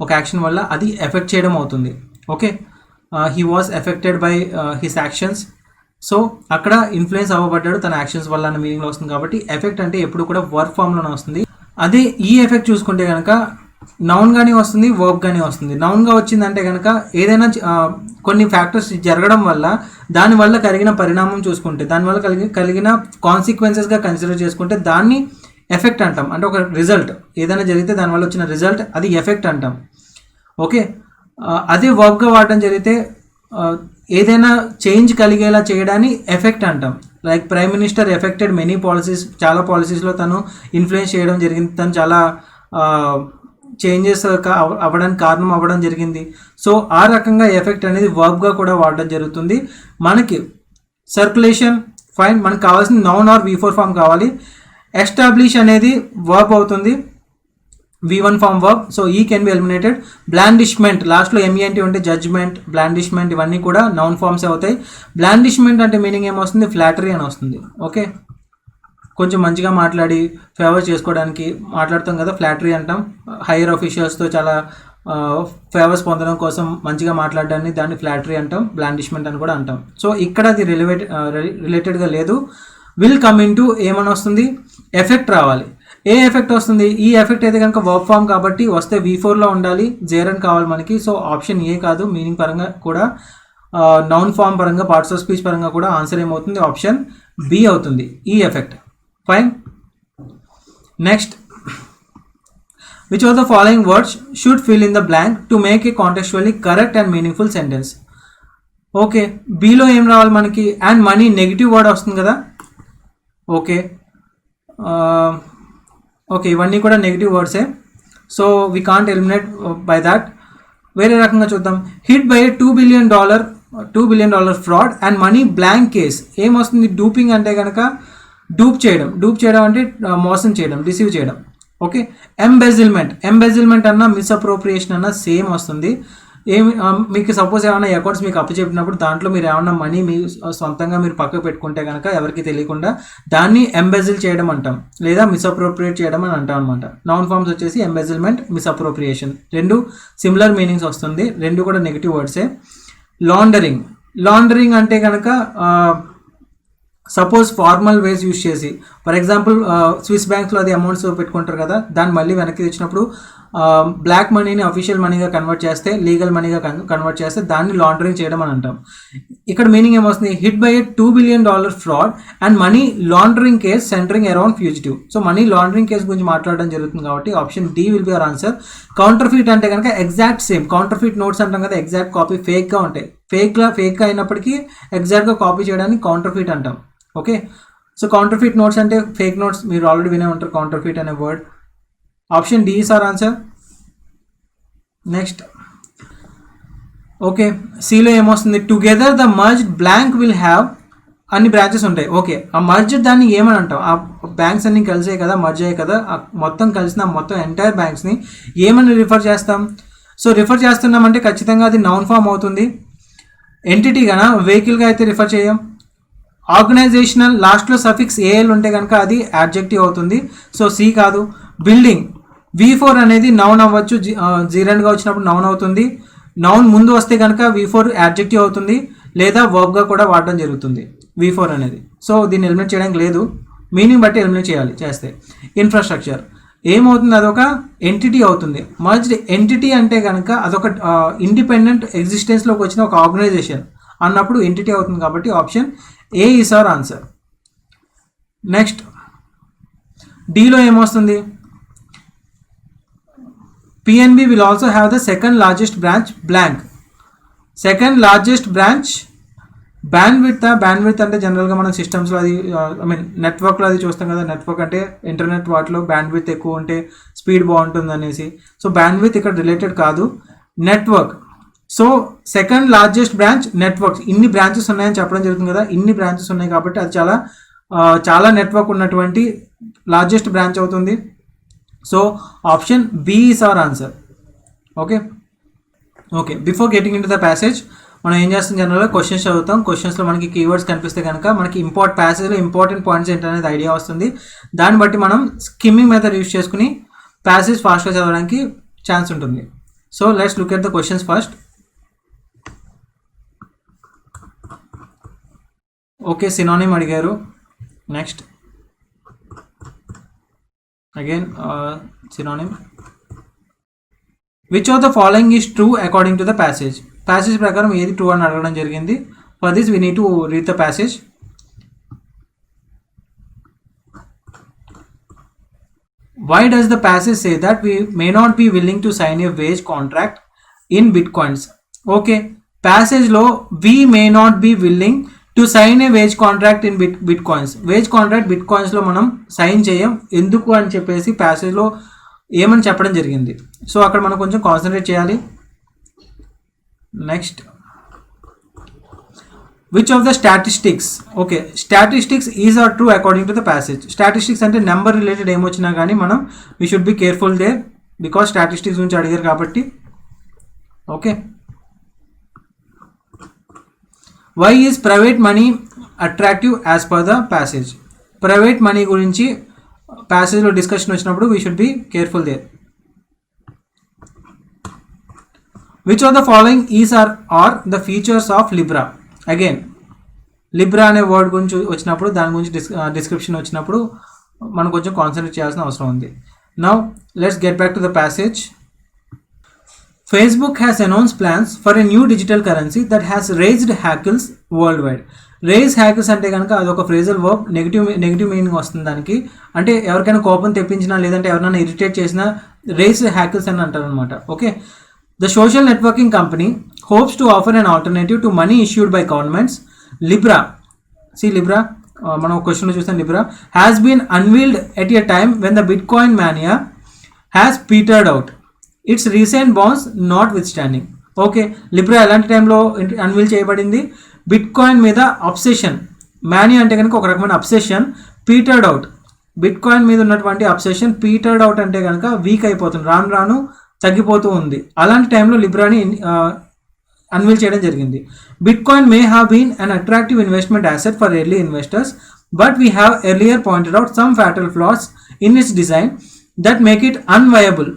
Speaker 1: ఒక యాక్షన్ వల్ల అది ఎఫెక్ట్ చేయడం అవుతుంది. Okay, he was affected by his actions. So అక్కడ ఇన్ఫ్లుయెన్స్ అవ్వబడ్డాడు తన యాక్షన్స్ వల్ల అన్న మీనింగ్లో వస్తుంది. కాబట్టి ఎఫెక్ట్ అంటే ఎప్పుడు కూడా వర్క్ ఫామ్లోనే వస్తుంది. అదే ఈ ఎఫెక్ట్ చూసుకుంటే కనుక నౌన్ కానీ వస్తుంది, వర్బ్ కానీ వస్తుంది. నౌన్గా వచ్చిందంటే కనుక ఏదైనా కొన్ని ఫ్యాక్టర్స్ జరగడం వల్ల దానివల్ల కలిగిన పరిణామం చూసుకుంటే, దానివల్ల కలిగిన కాన్సిక్వెన్సెస్గా కన్సిడర్ చేసుకుంటే దాన్ని ఎఫెక్ట్ అంటాం. అంటే ఒక రిజల్ట్ ఏదైనా జరిగితే దానివల్ల వచ్చిన రిజల్ట్ అది ఎఫెక్ట్ అంటాం. ఓకే, అదే వర్బ్గా వాడడం జరిగితే ఏదైనా చేంజ్ కలిగేలా చేయడాన్ని ఎఫెక్ట్ అంటాం. Like prime minister affected many policies, చాలా పాలసీస్లో తను ఇన్ఫ్లుయెన్స్ చేయడం జరిగింది, తను చాలా చేంజెస్ అవ్వడానికి కారణం అవ్వడం జరిగింది. సో ఆ రకంగా ఎఫెక్ట్ అనేది వర్బ్గా కూడా వాడడం జరుగుతుంది. మనకి సర్క్యులేషన్ ఫైన్, మనకు కావాల్సిన నౌన్ ఆర్ V4 ఫామ్ కావాలి. ఎస్టాబ్లిష్ అనేది వర్బ్ అవుతుంది, V1 ఫామ్ వర్బ్. సో ఈ కెన్ బి ఎలిమినేటెడ్. బ్లాండిష్మెంట్, లాస్ట్లో MENT ఉంటే జడ్జ్మెంట్, బ్లాండిష్మెంట్ ఇవన్నీ కూడా నౌన్ ఫామ్స్ అవుతాయి. బ్లాండిష్మెంట్ అంటే మీనింగ్ ఏమొస్తుంది, ఫ్లాటరీ అని వస్తుంది. ఓకే, కొంచెం మంచిగా మాట్లాడి ఫేవర్ చేసుకోవడానికి మాట్లాడతాం కదా, ఫ్లాటరీ అంటాం. హైయర్ ఆఫీషియల్స్తో చాలా ఫేవర్స్ పొందడం కోసం మంచిగా మాట్లాడడాన్ని దాన్ని ఫ్లాటరీ అంటాం, బ్లాండిష్మెంట్ అని కూడా అంటాం. సో ఇక్కడ అది రిలేటెడ్గా లేదు. విల్ కమ్ ఇన్ టు ఏమని వస్తుంది, ఎఫెక్ట్ రావాలి. ఏ ఎఫెక్ట్ వస్తుంది, ఈ ఎఫెక్ట్ అయితే కనుక వర్బ్ ఫామ్ కాబట్టి వస్తే V4లో ఉండాలి, జేరన్ కావాలి మనకి. సో ఆప్షన్ ఏ కాదు, మీనింగ్ పరంగా కూడా నౌన్ ఫామ్ పరంగా పార్ట్స్ ఆఫ్ స్పీచ్ పరంగా కూడా ఆన్సర్ ఏమవుతుంది, ఆప్షన్ బి అవుతుంది, ఈ effect. Fine. Next, which of the following words should fill in the blank to make a contextually correct and meaningful sentence. Okay, బిలో ఏం రావాలి మనకి, అండ్ మనీ నెగిటివ్ వర్డ్ వస్తుంది కదా. ఓకే, ఓకే ఇవన్నీ కూడా నెగిటివ్ వర్డ్సే. So we can't eliminate by that. వేరే రకంగా చూద్దాం. Hit by $2 billion fraud and money blank case. ఏమొస్తుంది, డూపింగ్ అంటే కనుక డూప్ చేయడం అంటే మోసం చేయడం, డిసీవ్ చేయడం. ఓకే, ఎంబెజిల్మెంట్ అన్న మిస్అప్రోప్రియేషన్ అన్న సేమ్ వస్తుంది. మీకు సపోజ్ ఏమైనా అకౌంట్స్ మీకు అప్పచెప్పినప్పుడు దాంట్లో మీరు ఏమైనా మనీ మీ సొంతంగా మీరు పక్కకు పెట్టుకుంటే కనుక ఎవరికి తెలియకుండా దాన్ని ఎంబెజిల్ చేయడం అంటాం, లేదా మిస్అప్రోప్రియేట్ చేయడం అని అంటాం అనమాట. నౌన్ ఫార్మ్స్ వచ్చేసి ఎంబెజిల్మెంట్, మిస్అప్రోప్రియేషన్, రెండు సిమిలర్ మీనింగ్స్ వస్తుంది, రెండు కూడా నెగిటివ్ వర్డ్సే. లాండరింగ్ అంటే కనుక సపోజ్ ఫార్మల్ వేస్ యూజ్ చేసి, ఫర్ ఎగ్జాంపుల్ స్విస్ బ్యాంక్స్లో అది అమౌంట్స్ పెట్టుకుంటారు కదా, దాన్ని మళ్ళీ వెనక్కి తెచ్చినప్పుడు బ్లాక్ మనీని అఫీషియల్ మనీగా కన్వర్ట్ చేస్తే, లీగల్ మనీగా కన్వర్ట్ చేస్తే దాన్ని లాండరింగ్ చేయడం అని అంటాం. ఇక్కడ మీనింగ్ ఏమొస్తుంది, hit by $2 billion fraud and money laundering case centering around fugitive. So money laundering case గురించి మాట్లాడడం జరుగుతుంది కాబట్టి option D will be our answer. Counterfeit అంటే కనుక ఎగ్జాక్ట్ సేమ్, కౌంటర్ఫీట్ నోట్స్ అంటాం కదా, ఎగ్జాక్ట్ కాపీ ఫేక్గా ఉంటాయి, ఫేక్ అయినప్పటికీ ఎగ్జాక్ట్గా కాపీ చేయడానికి కౌంటర్ఫీట్ అంటాం. ఓకే, సో కౌంటర్ఫీట్ నోట్స్ అంటే ఫేక్ నోట్స్, మీరు ఆల్రెడీ వినే ఉంటారు కౌంటర్ఫీట్ అనే word. Option D is our answer. Next, okay సిలో ఏమొస్తుంది, together the merged blank will have అన్ని బ్రాంచెస్ ఉంటాయి. ఓకే, ఆ మర్జ్డ్ దాన్ని ఏమని అంటాం, ఆ బ్యాంక్స్ అన్ని కలిసాయి కదా, మర్జ్ అయ్యాయి కదా, మొత్తం కలిసిన మొత్తం ఎంటైర్ బ్యాంక్స్ని ఏమని రిఫర్ చేస్తాం. సో రిఫర్ చేస్తున్నామంటే ఖచ్చితంగా అది నౌన్ ఫామ్ అవుతుంది. ఎంటిటీ కన్నా వెహికల్గా అయితే రిఫర్ చేయం. ఆర్గనైజేషనల్ లాస్ట్లో సఫిక్స్ ఏఎల్ ఉంటే కనుక అది యాడ్జెక్టివ్ అవుతుంది. సో సి కాదు. బిల్డింగ్ V4 అనేది నౌన్ అవ్వచ్చు, జీరన్గా వచ్చినప్పుడు నౌన్ అవుతుంది. నౌన్ ముందు వస్తే కనుక V4 యాడ్జెక్టివ్ అవుతుంది, లేదా వర్బ్గా కూడా వాడడం జరుగుతుంది V4 అనేది. సో దీన్ని ఎలిమినేట్ చేయడానికి లేదు, మీనింగ్ బట్టి ఎలిమినేట్ చేస్తే. ఇన్ఫ్రాస్ట్రక్చర్ ఏమవుతుంది, అదొక ఎంటిటీ అవుతుంది. మర్జ్డ్ ఎంటిటీ అంటే కనుక అదొక ఇండిపెండెంట్ ఎగ్జిస్టెన్స్లోకి వచ్చిన ఒక ఆర్గనైజేషన్ అన్నప్పుడు ఎంటిటీ అవుతుంది కాబట్టి option A is our answer. Next, డీలో ఏమొస్తుంది, PNB will also have the second largest branch blank. Second largest branch bandwidth అంటే జనరల్గా మనం సిస్టమ్స్లో అది నెట్వర్క్లో అది చూస్తాం కదా, నెట్వర్క్ అంటే ఇంటర్నెట్, వాటిలో బ్యాండ్విడ్త్ ఎక్కువ ఉంటే స్పీడ్ బాగుంటుంది అనేసి. సో బ్యాండ్విడ్త్ ఇక్కడ రిలేటెడ్ కాదు, network. So second largest branch networks, ఇన్ని బ్రాంచెస్ ఉన్నాయని చెప్పడం జరుగుతుంది కదా, ఇన్ని బ్రాంచెస్ ఉన్నాయి కాబట్టి అది చాలా నెట్వర్క్ ఉన్నటువంటి లార్జెస్ట్ బ్రాంచ్ అవుతుంది. So option B is our answer. Okay, before getting in to the passage మనం ఏం చేస్తాం, జనరల్గా క్వశ్చన్స్ చదువుతాం. క్వశ్చన్స్లో మనకి కీవర్డ్స్ కనిపిస్తే కనుక మనకి ప్యాసేజ్లో ఇంపార్టెంట్ పాయింట్స్ ఏంటనేది ఐడియా వస్తుంది. దాన్ని బట్టి మనం స్కిమ్మింగ్ మెథడ్ యూస్ చేసుకుని ప్యాసేజ్ ఫాస్ట్గా చదవడానికి ఛాన్స్ ఉంటుంది. So let's look at the questions first. Okay, synonym అడిగారు. Next again synonym. Which of the following is true according to the passage. Passage ప్రకారం ఏది ట్రూ అని అడగడం జరిగింది. For this we need to read the passage. Why does the passage say that we may not be willing to sign a wage contract in bitcoins? Okay, passage లో we may not be willing to sign a wage contract in bitcoins. wage contract bitcoins లో మనం సైన్ చేయం ఎందుకు అని చెప్పేసి passage లో ఏమని చెప్పడం జరిగింది. సో అక్కడ మనం కొంచెం కాన్సన్ట్రేట్ చేయాలి. Next, which of the statistics, okay, statistics is or true according to the passage. Statistics అంటే నెంబర్ రిలేటెడ్ ఏమొచ్చినా కానీ మనం we should be careful there because statistics గురించి అడిగారు కాబట్టి. Okay, why is private money attractive as per the passage? Private money గురించి ప్యాసేజ్లో డిస్కషన్ వచ్చినప్పుడు we should be careful there. which of the following is or are the features of Libra? Again Libra అనే వర్డ్ గురించి వచ్చినప్పుడు దాని గురించి డిస్క్రిప్షన్ వచ్చినప్పుడు మనం కొంచెం కాన్సన్ట్రేట్ చేయాల్సిన అవసరం ఉంది. Now let's get back to the passage. Facebook has announce plans for a new digital currency that has raised hackles worldwide. Raise hackles అంటే కనుక అదొక ఫ్రేజల్ వర్బ్. నెగిటివ్ మీనింగ్ వస్తుంది దానికి. అంటే ఎవరికైనా కోపం తెప్పించినా లేదంటే ఎవరైనా ఇరిటేట్ చేసినా రేజ్ హ్యాకిల్స్ అని అంటారు అనమాట. Okay, the social networking company hopes to offer an alternative to money issued by governments. Libra, see Libra, మనం క్వశ్చన్లో చూస్తాం. Libra has been unveiled at a time when the Bitcoin mania has petered out, its recent bounce notwithstanding. Okay, Libra ఎలాంటి టైంలో అన్వీల్ చేయబడింది? బిట్కాయిన్ మీద అబ్సెషన్, మానియా అంటే కనుక ఒక రకమైన అబ్సెషన్, పీటర్డ్ అవుట్. బిట్కాయిన్ మీద ఉన్నటువంటి అబ్సెషన్ పీటర్డ్ అవుట్ అంటే కనుక వీక్ అయిపోతుంది, రాను రాను తగ్గిపోతూ ఉంది. అలాంటి టైంలో లిబ్రాని అన్వీల్ చేయడం జరిగింది. Bitcoin may have been an attractive investment asset for early investors but we have earlier pointed out some fatal flaws in its design that make it unviable.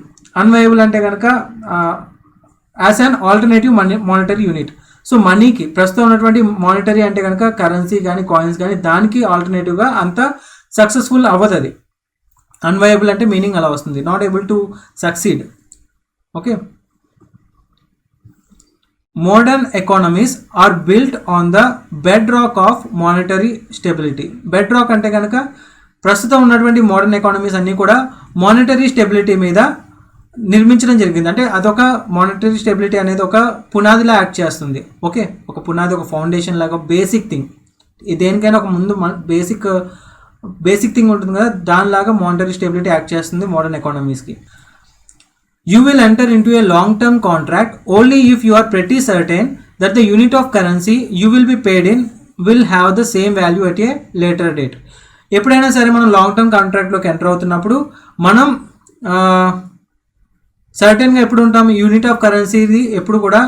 Speaker 1: Unviable అంటే కనుక as an alternative monetary unit. So మనీకి ప్రస్తుతం ఉన్నటువంటి మానిటరీ అంటే కనుక కరెన్సీ కానీ కాయిన్స్ కానీ దానికి ఆల్టర్నేటివ్గా అంత సక్సెస్ఫుల్ అవ్వదు. అది అన్వయబుల్ అంటే మీనింగ్ అలా వస్తుంది, not able to succeed. Okay, modern economies are built on the bedrock of monetary stability. Bedrock అంటే కనుక ప్రస్తుతం ఉన్నటువంటి మోడర్న్ ఎకానమీస్ అన్నీ కూడా మానిటరీ స్టెబిలిటీ మీద నిర్మించడం జరిగింది. అంటే అదొక మానిటరీ స్టెబిలిటీ అనేది ఒక పునాదిలా యాక్ట్ చేస్తుంది. ఓకే, ఒక పునాది, ఒక ఫౌండేషన్ లాగా, బేసిక్ థింగ్. దేనికైనా ఒక ముందు బేసిక్ థింగ్ ఉంటుంది కదా, దానిలాగా మానిటరీ స్టెబిలిటీ యాక్ట్ చేస్తుంది modern ఎకానమీస్కి. You will enter into a long-term contract only if you are pretty certain that the unit of currency you will be paid in will have the same value at a later date. ఎప్పుడైనా సరే మనం లాంగ్ టర్మ్ కాంట్రాక్ట్లోకి ఎంటర్ అవుతున్నప్పుడు మనం సర్టెన్గా ఎప్పుడు ఉంటాం, యూనిట్ ఆఫ్ కరెన్సీది ఎప్పుడు కూడా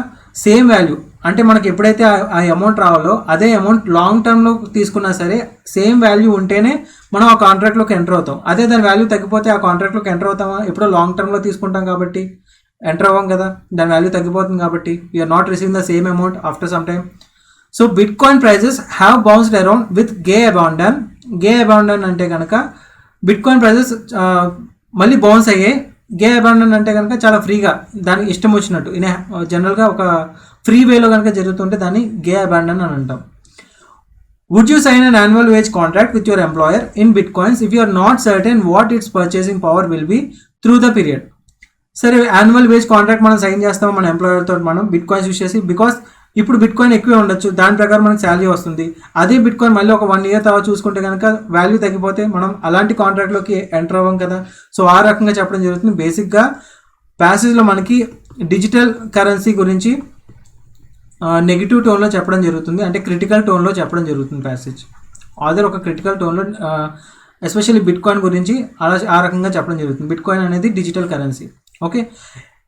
Speaker 1: సేమ్ వాల్యూ, అంటే మనకి ఎప్పుడైతే ఆ అమౌంట్ రావాలో అదే అమౌంట్ లాంగ్ టర్మ్లో తీసుకున్నా సరే సేమ్ వాల్యూ ఉంటేనే మనం ఆ కాంట్రాక్ట్లోకి ఎంటర్ అవుతాం. అదే దాని వాల్యూ తగ్గిపోతే ఆ కాంట్రాక్ట్లోకి ఎంటర్ అవుతామా? ఎప్పుడో లాంగ్ టర్మ్లో తీసుకుంటాం కాబట్టి ఎంటర్ అవ్వం కదా, దాని వాల్యూ తగ్గిపోతుంది కాబట్టి we are not receiving the same amount after some time. So bitcoin prices have bounced around with gay abandon. Gay abandon అంటే కనుక బిట్ కాయిన్ ప్రైజెస్ మళ్ళీ బౌన్స్ అయ్యాయి. గే అబాండన్ అంటే కనుక చాలా ఫ్రీగా దానికి ఇష్టం వచ్చినట్టు, జనరల్గా ఒక ఫ్రీ వేలో కనుక జరుగుతుంటే దాన్ని గే అబాండన్ అని అంటాం. Would you sign an annual wage contract with your employer in bitcoins if you are not certain what its purchasing power will be through the period. సరే, యాన్యువల్ వేజ్ కాంట్రాక్ట్ మనం సైన్ చేస్తాం మన ఎంప్లాయర్తో మనం బిట్ కాయిన్స్ యూస్ చేసి, బికాస్ ఇప్పుడు బిట్ కాయిన్ ఎక్కువే ఉండొచ్చు, దాని ప్రకారం మనకు శాలరీ వస్తుంది. అదే బిట్ కాయిన్ మళ్ళీ ఒక 1 year తర్వాత చూసుకుంటే కనుక వాల్యూ తగ్గిపోతే మనం అలాంటి కాంట్రాక్ట్లోకి ఎంటర్ అవ్వం కదా. సో ఆ రకంగా చెప్పడం జరుగుతుంది. బేసిక్గా ప్యాసేజ్లో మనకి డిజిటల్ కరెన్సీ గురించి నెగిటివ్ టోన్లో చెప్పడం జరుగుతుంది, అంటే క్రిటికల్ టోన్లో చెప్పడం జరుగుతుంది ప్యాసేజ్. ఆదర్ ఒక క్రిటికల్ టోన్లో ఎస్పెషల్లీ బిట్ కాయిన్ గురించి అలా ఆ రకంగా చెప్పడం జరుగుతుంది. బిట్ కాయిన్ అనేది digital currency. Okay,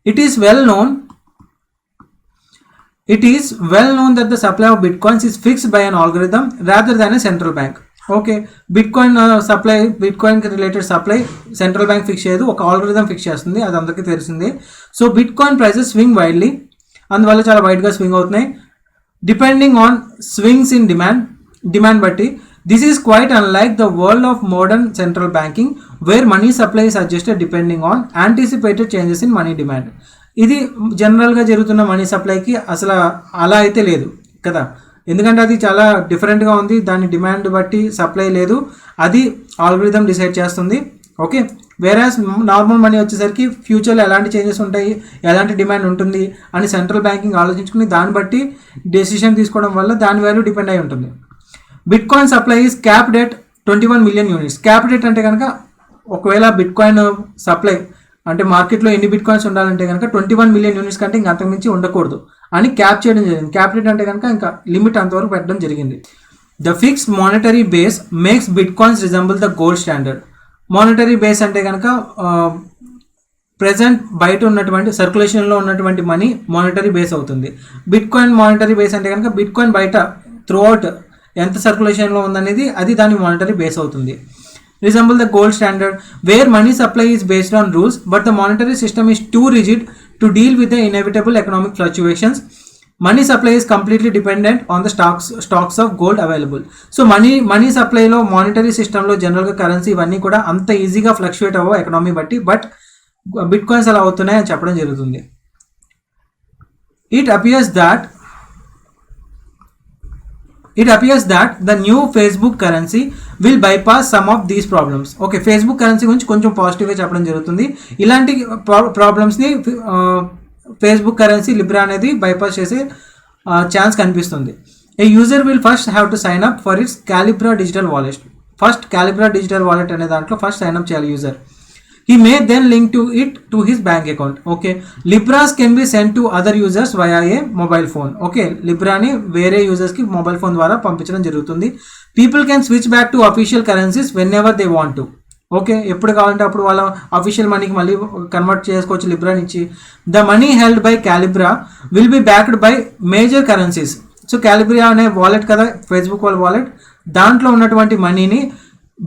Speaker 1: it is well known that the supply of bitcoins is fixed by an algorithm rather than a central bank. Okay, bitcoin supply, బిట్కాయిన్కి related supply central bank fix చేయదు, ఒక ఆల్గోరిథం ఫిక్స్ చేస్తుంది, అది అందరికీ తెలిసిందే. So bitcoin prices swing widely, అందువల్ల చాలా వైడ్గా స్వింగ్ అవుతున్నాయి. Depending on swings in demand బట్టి. This is quite unlike the world of modern central banking where money supply is adjusted depending on anticipated changes in money demand. ఇది జనరల్గా జరుగుతున్న మనీ సప్లైకి అసలు అలా అయితే లేదు కదా, ఎందుకంటే అది చాలా డిఫరెంట్గా ఉంది. దాని డిమాండ్ బట్టి సప్లై లేదు, అది ఆల్గోరిథం డిసైడ్ చేస్తుంది. ఓకే, వేరాస్ నార్మల్ మనీ వచ్చేసరికి ఫ్యూచర్లో ఎలాంటి చేంజెస్ ఉంటాయి, ఎలాంటి డిమాండ్ ఉంటుంది అని సెంట్రల్ బ్యాంకింగ్ ఆలోచించుకుని దాన్ని బట్టి డెసిషన్ తీసుకోవడం వల్ల దాని వాల్యూ డిపెండ్ అయి ఉంటుంది. Bit coin supply is capped at 21 million units. Capped at అంటే కనుక ఒకవేళ బిట్ కాయిన్ సప్లై అంటే మార్కెట్లో ఎన్ని బిట్ కాయిన్స్ ఉండాలంటే కనుక 21 మిలియన్ యూనిట్స్ కంటే ఇంకా అంతకుమించి ఉండకూడదు అని క్యాప్ చేయడం జరిగింది. క్యాప్ రేట్ అంటే కనుక ఇంకా లిమిట్ అంతవరకు పెట్టడం జరిగింది. The fixed monetary base makes bit coins resemble the gold standard. Monetary base అంటే కనుక ప్రజెంట్ బయట ఉన్నటువంటి సర్క్యులేషన్లో ఉన్నటువంటి మనీ మానిటరీ బేస్ అవుతుంది. బిట్ కాయిన్ మానిటరీ బేస్ అంటే కనుక బిట్ కాయిన్ బయట త్రూఅవుట్ ఎంత సర్క్యులేషన్లో ఉందనేది అది దాని మానిటరీ బేస్ అవుతుంది. Resemble the gold standard where money supply is based on rules but the monetary system is too rigid to deal with the inevitable economic fluctuations. Money supply is completely dependent on the stocks of gold available. So money supply లో monetary system లో జనరల్ గా కరెన్సీ ఇవన్నీ కూడా అంత ఈజీగా ఫ్లక్చుయేట్ అవ్వవు ఎకనామీ బట్టి, బట్ బిట్ కాయిన్స్ అలా అవుతున్నాయి అని చెప్పడం జరుగుతుంది. It appears that the new Facebook currency will bypass some of these problems. Okay, Facebook currency గురించి కొంచెం పాజిటివ్గా చెప్పడం జరుగుతుంది. ఇలాంటి ప్రాబ్లమ్స్ని ఫేస్బుక్ కరెన్సీ లిబ్రా అనేది బైపాస్ చేసే ఛాన్స్ కనిపిస్తుంది. A user will first have to sign up for its Calibra digital wallet. First Calibra digital wallet అనే దాంట్లో ఫస్ట్ సైన్ అప్ చేయాలి user. He may then link it to his bank account. Okay, Libras can be sent to other users via a mobile phone. Okay, Libra ni వేరే యూజర్స్ కి మొబైల్ ఫోన్ ద్వారా పంపించడం జరుగుతుంది. People can switch back to official currencies whenever they want to. Okay, ఎప్పుడు కావాలంటే అప్పుడు వాళ్ళ అఫీషియల్ మనీకి మళ్ళీ కన్వర్ట్ చేసుకోవచ్చు లిబ్రా నుంచి. The money held by Calibra will be backed by major currencies. So Calibra అనే వాలెట్ కదా ఫేస్బుక్ వాళ్ళ వాలెట్, దాంట్లో ఉన్నటువంటి మనీని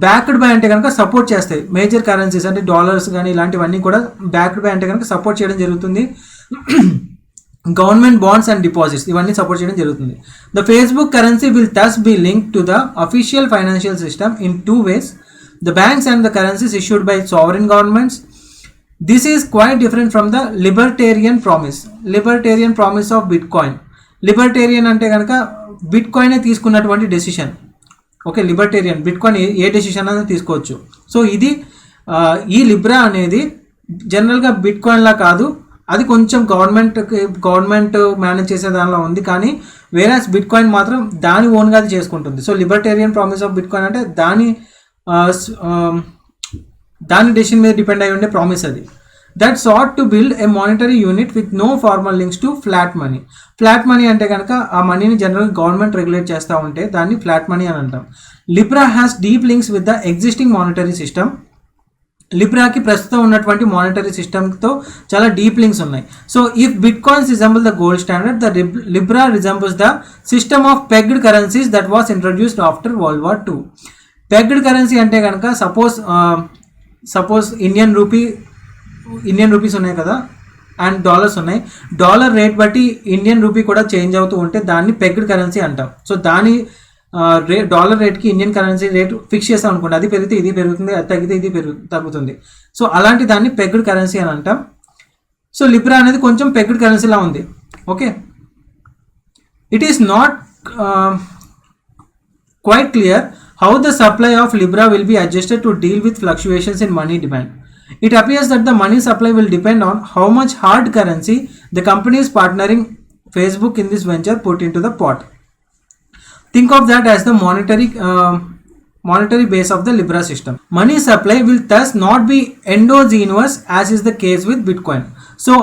Speaker 1: బ్యాక్డ్ బై అంటే కనుక సపోర్ట్ చేస్తాయి మేజర్ కరెన్సీస్, అంటే డాలర్స్ కానీ ఇలాంటివన్నీ కూడా బ్యాక్డ్ బై అంటే కనుక సపోర్ట్ చేయడం జరుగుతుంది. గవర్నమెంట్ బాండ్స్ అండ్ డిపాజిట్స్ ఇవన్నీ సపోర్ట్ చేయడం జరుగుతుంది. The Facebook currency will thus be link to the official financial system in 2 ways. The banks and the currencies issued by sovereign governments. This is quite different from the libertarian promise of bitcoin. Libertarian అంటే కనుక బిట్ కాయినే తీసుకున్నటువంటి decision. Okay, libertarian bitcoin ఏ డెసిషన్ అనేది తీసుకోవచ్చు. సో ఇది ఈ లిబ్రా అనేది జనరల్గా బిట్ కాయిన్లా కాదు, అది కొంచెం గవర్నమెంట్ మేనేజ్ చేసే దానిలో ఉంది, కానీ వేరే బిట్ కాయిన్ మాత్రం దాని ఓన్గా అది చేసుకుంటుంది. So libertarian promise of bitcoin అంటే దాని డెసిషన్ మీద డిపెండ్ అయి ఉండే ప్రామిస్ అది. That sought to build a monetary unit with no formal links to flat money. Flat money అంటే కనుక ఆ మనీని జనరల్ గవర్నమెంట్ రెగ్యులేట్ చేస్తూ ఉంటే దాన్ని ఫ్లాట్ మనీ అని అంటాం. Libra has deep links with the existing monetary system. లిబ్రాకి ప్రస్తుతం ఉన్నటువంటి మానిటరీ సిస్టమ్తో చాలా డీప్ లింక్స్ ఉన్నాయి. So if bitcoins resemble the gold standard, the Libra resembles the system of pegged currencies that was introduced after World War II. Pegged currency అంటే కనుక సపోజ్ ఇండియన్ రూపీస్ ఉన్నాయి కదా అండ్ డాలర్స్ ఉన్నాయి. డాలర్ రేట్ బట్టి ఇండియన్ రూపీ కూడా చేంజ్ అవుతూ ఉంటే దాన్ని పెగ్డ్ కరెన్సీ అంటాం. సో దాని డాలర్ రేట్కి ఇండియన్ కరెన్సీ రేట్ ఫిక్స్ చేస్తాం అనుకోండి, అది పెరిగితే ఇది పెరుగుతుంది, అది తగ్గితే ఇది తగ్గుతుంది. సో అలాంటి దాన్ని పెగ్డ్ కరెన్సీ అని అంటాం. సో లిబ్రా అనేది కొంచెం పెగ్డ్ కరెన్సీలా ఉంది. Okay, it is not quite clear how the supply of Libra will be adjusted to deal with fluctuations in money demand. It appears that the money supply will depend on how much hard currency the companies partnering Facebook in this venture put into the pot. Think of that as the monetary base of the Libra system. Money supply will thus not be endogenous as is the case with Bitcoin. So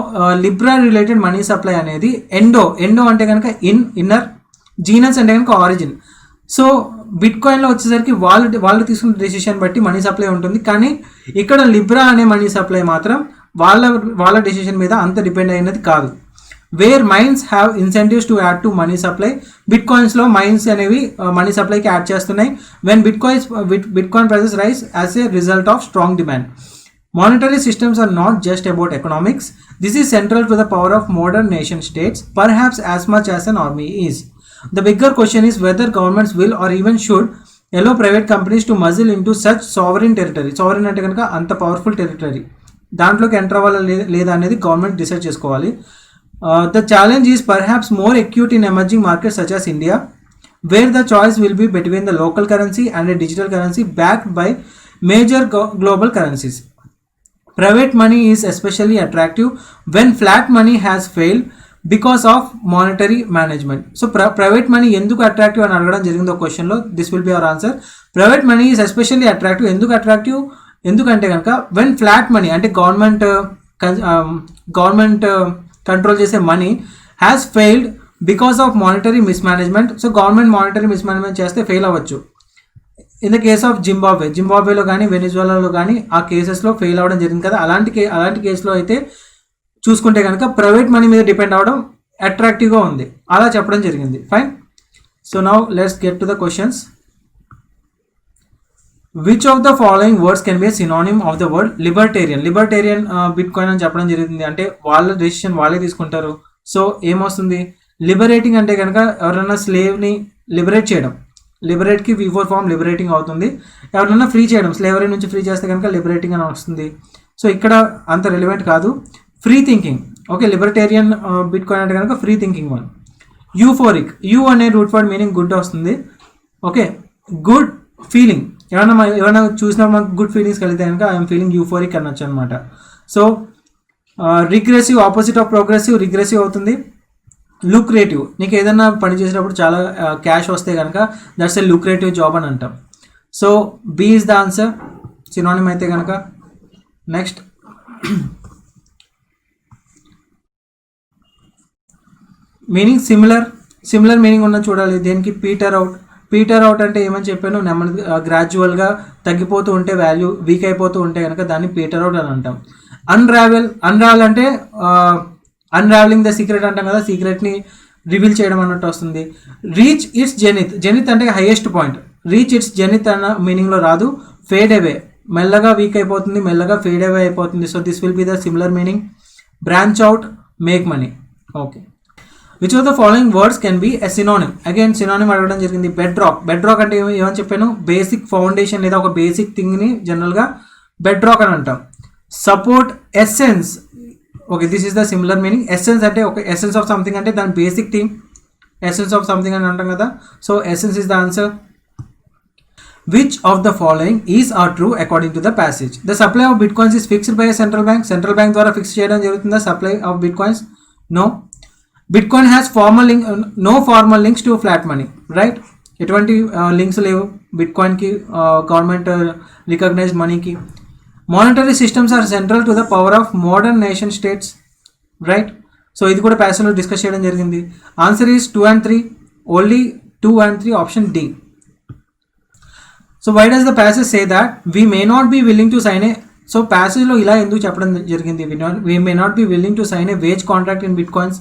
Speaker 1: Libra related money supply అనేది endo అంటే కనుక ఇన్నర్, జీనస్ అంటే కనుక ఆరిజిన్. సో బిట్ కాయిన్లో వచ్చేసరికి వాళ్ళు తీసుకున్న డెసిషన్ బట్టి మనీ సప్లై ఉంటుంది, కానీ ఇక్కడ లిబ్రా అనే మనీ సప్లై మాత్రం వాళ్ళ డెసిషన్ మీద అంత డిపెండ్ అయినది కాదు. Where mines have incentives to add to money supply. బిట్ కాయిన్స్లో మైన్స్ అనేవి మనీ సప్లైకి యాడ్ చేస్తున్నాయి. When bitcoin prices rise as a result of strong demand. Monetary systems are not just about economics. This is central to the power of modern nation states, perhaps as much as an army is. The bigger question is whether governments will or even should allow private companies to muzzle into such sovereign territory. Sovereign ante kanaka anta powerful territory. దాంట్లోకి ఎంటర్ అవ్వాలా లేదా అనేది గవర్నమెంట్ డిసైడ్ చేసుకోవాలి. The challenge is perhaps more acute in emerging markets such as India, where the choice will be between the local currency and a digital currency backed by major global currencies. Private money is especially attractive when flat money has failed because of monetary management. So private money ఎందుకు అట్రాక్టివ్ అని అడగడం జరిగింది ఒక క్వశ్చన్లో. This will be our answer. Private money is especially attractive. ఎందుకు అట్రాక్టివ్? ఎందుకంటే కనుక వెన్ ఫ్లాట్ మనీ అంటే గవర్నమెంట్ కంట్రోల్ చేసే money has failed because of monetary mismanagement. So government monetary mismanagement చేస్తే ఫెయిల్ అవ్వచ్చు. ఇన్ ద కేస్ ఆఫ్ జింబాబ్వేలో కానీ వెనిజులాలో కానీ ఆ కేసెస్లో ఫెయిల్ అవ్వడం జరిగింది కదా. అలాంటి కేసులో అయితే చూసుకుంటే కనుక ప్రైవేట్ మనీ మీద డిపెండ్ అవ్వడం అట్రాక్టివ్గా ఉంది, అలా చెప్పడం జరిగింది. Fine. So now let's get to the questions. Which of the following words can be synonym of the word libertarian? Libertarian bit coin అని చెప్పడం జరిగింది. అంటే వాళ్ళ డెసిషన్ వాళ్ళే తీసుకుంటారు. సో ఏమొస్తుంది? లిబరేటింగ్ అంటే కనుక ఎవరైనా స్లేవ్ని లిబరేట్ చేయడం. లిబరేట్కి V4 ఫామ్ లిబరేటింగ్ అవుతుంది. ఎవరైనా ఫ్రీ చేయడం, స్లేవరీ నుంచి ఫ్రీ చేస్తే కనుక లిబరేటింగ్ అని వస్తుంది. సో ఇక్కడ అంత రిలవెంట్ కాదు. Free thinking. Okay, libertarian bitcoin అంటే కనుక free thinking one. Euphoric, you అనే రూట్ వర్డ్ మీనింగ్ గుడ్ వస్తుంది. Okay, good feeling. ఏమైనా చూసినప్పుడు మనకు గుడ్ ఫీలింగ్స్ కలిగితే కనుక ఐఎమ్ ఫీలింగ్ యూఫోరిక్ అనొచ్చు అనమాట. So regressive, opposite of progressive regressive అవుతుంది. లుక్రేటివ్, నీకు ఏదైనా పని చేసేటప్పుడు చాలా క్యాష్ వస్తే కనుక దట్స్ ఎ లుక్రేటివ్ జాబ్ అని అంటాం. So B is the answer, synonym అయితే కనుక. నెక్స్ట్, మీనింగ్ సిమిలర్ మీనింగ్ ఉన్న చూడాలి. దేనికి? పీటర్ అవుట్ అంటే ఏమని చెప్పాను? నెమ్మది గ్రాడ్యువల్గా తగ్గిపోతూ ఉంటే వాల్యూ వీక్ అయిపోతూ ఉంటే కనుక దాన్ని పీటర్ అవుట్ అని అంటాం. అన్రావెల్ అంటే అన్రావెలింగ్ ద సీక్రెట్ అంటాం కదా, సీక్రెట్ని రివీల్ చేయడం అన్నట్టు వస్తుంది. రీచ్ ఇట్స్ జెనిత్ అంటే highest point. Reach its zenith అన్న మీనింగ్లో రాదు. ఫేడ్ అవే, మెల్లగా వీక్ అయిపోతుంది, మెల్లగా ఫేడ్ అవే అయిపోతుంది. So this will be the similar meaning. Branch out, make money. Okay, which of the following words can be a synonym? Again synonym అడగడం జరిగింది. బెడ్ రాక్ అంటే ఏమని చెప్పాను? బేసిక్ ఫౌండేషన్ లేదా ఒక బేసిక్ థింగ్ని జనరల్గా బెడ్ రాక్ అని అంటాం. Support, essence. Okay, this is the similar meaning. Essence అంటే ఒక ఎసెన్స్ ఆఫ్ సంథింగ్ అంటే దాని basic thing, essence of something అని అంటాం కదా. So essence is the answer. Which of the following is are true according to the passage? The supply of bitcoins is fixed by central bank ద్వారా ఫిక్స్ చేయడం జరుగుతుందా supply of bitcoins? No. Bitcoin has no formal links to flat money, right? ఎటువంటి లింక్స్ లేవు బిట్ కాయిన్కి గవర్నమెంట్ రికగ్నైజ్డ్ మనీకి. Monetary systems are central to the power of modern nation states, right? So ఇది కూడా ప్యాసేజ్లో డిస్కస్ చేయడం జరిగింది. Answer is 2 and 3, only 2 and 3, option D. So why does the passage say that we may not be willing to sign a? So ప్యాసేజ్లో ఇలా ఎందుకు చెప్పడం జరిగింది? We may not be willing to sign A veg contract in bitcoins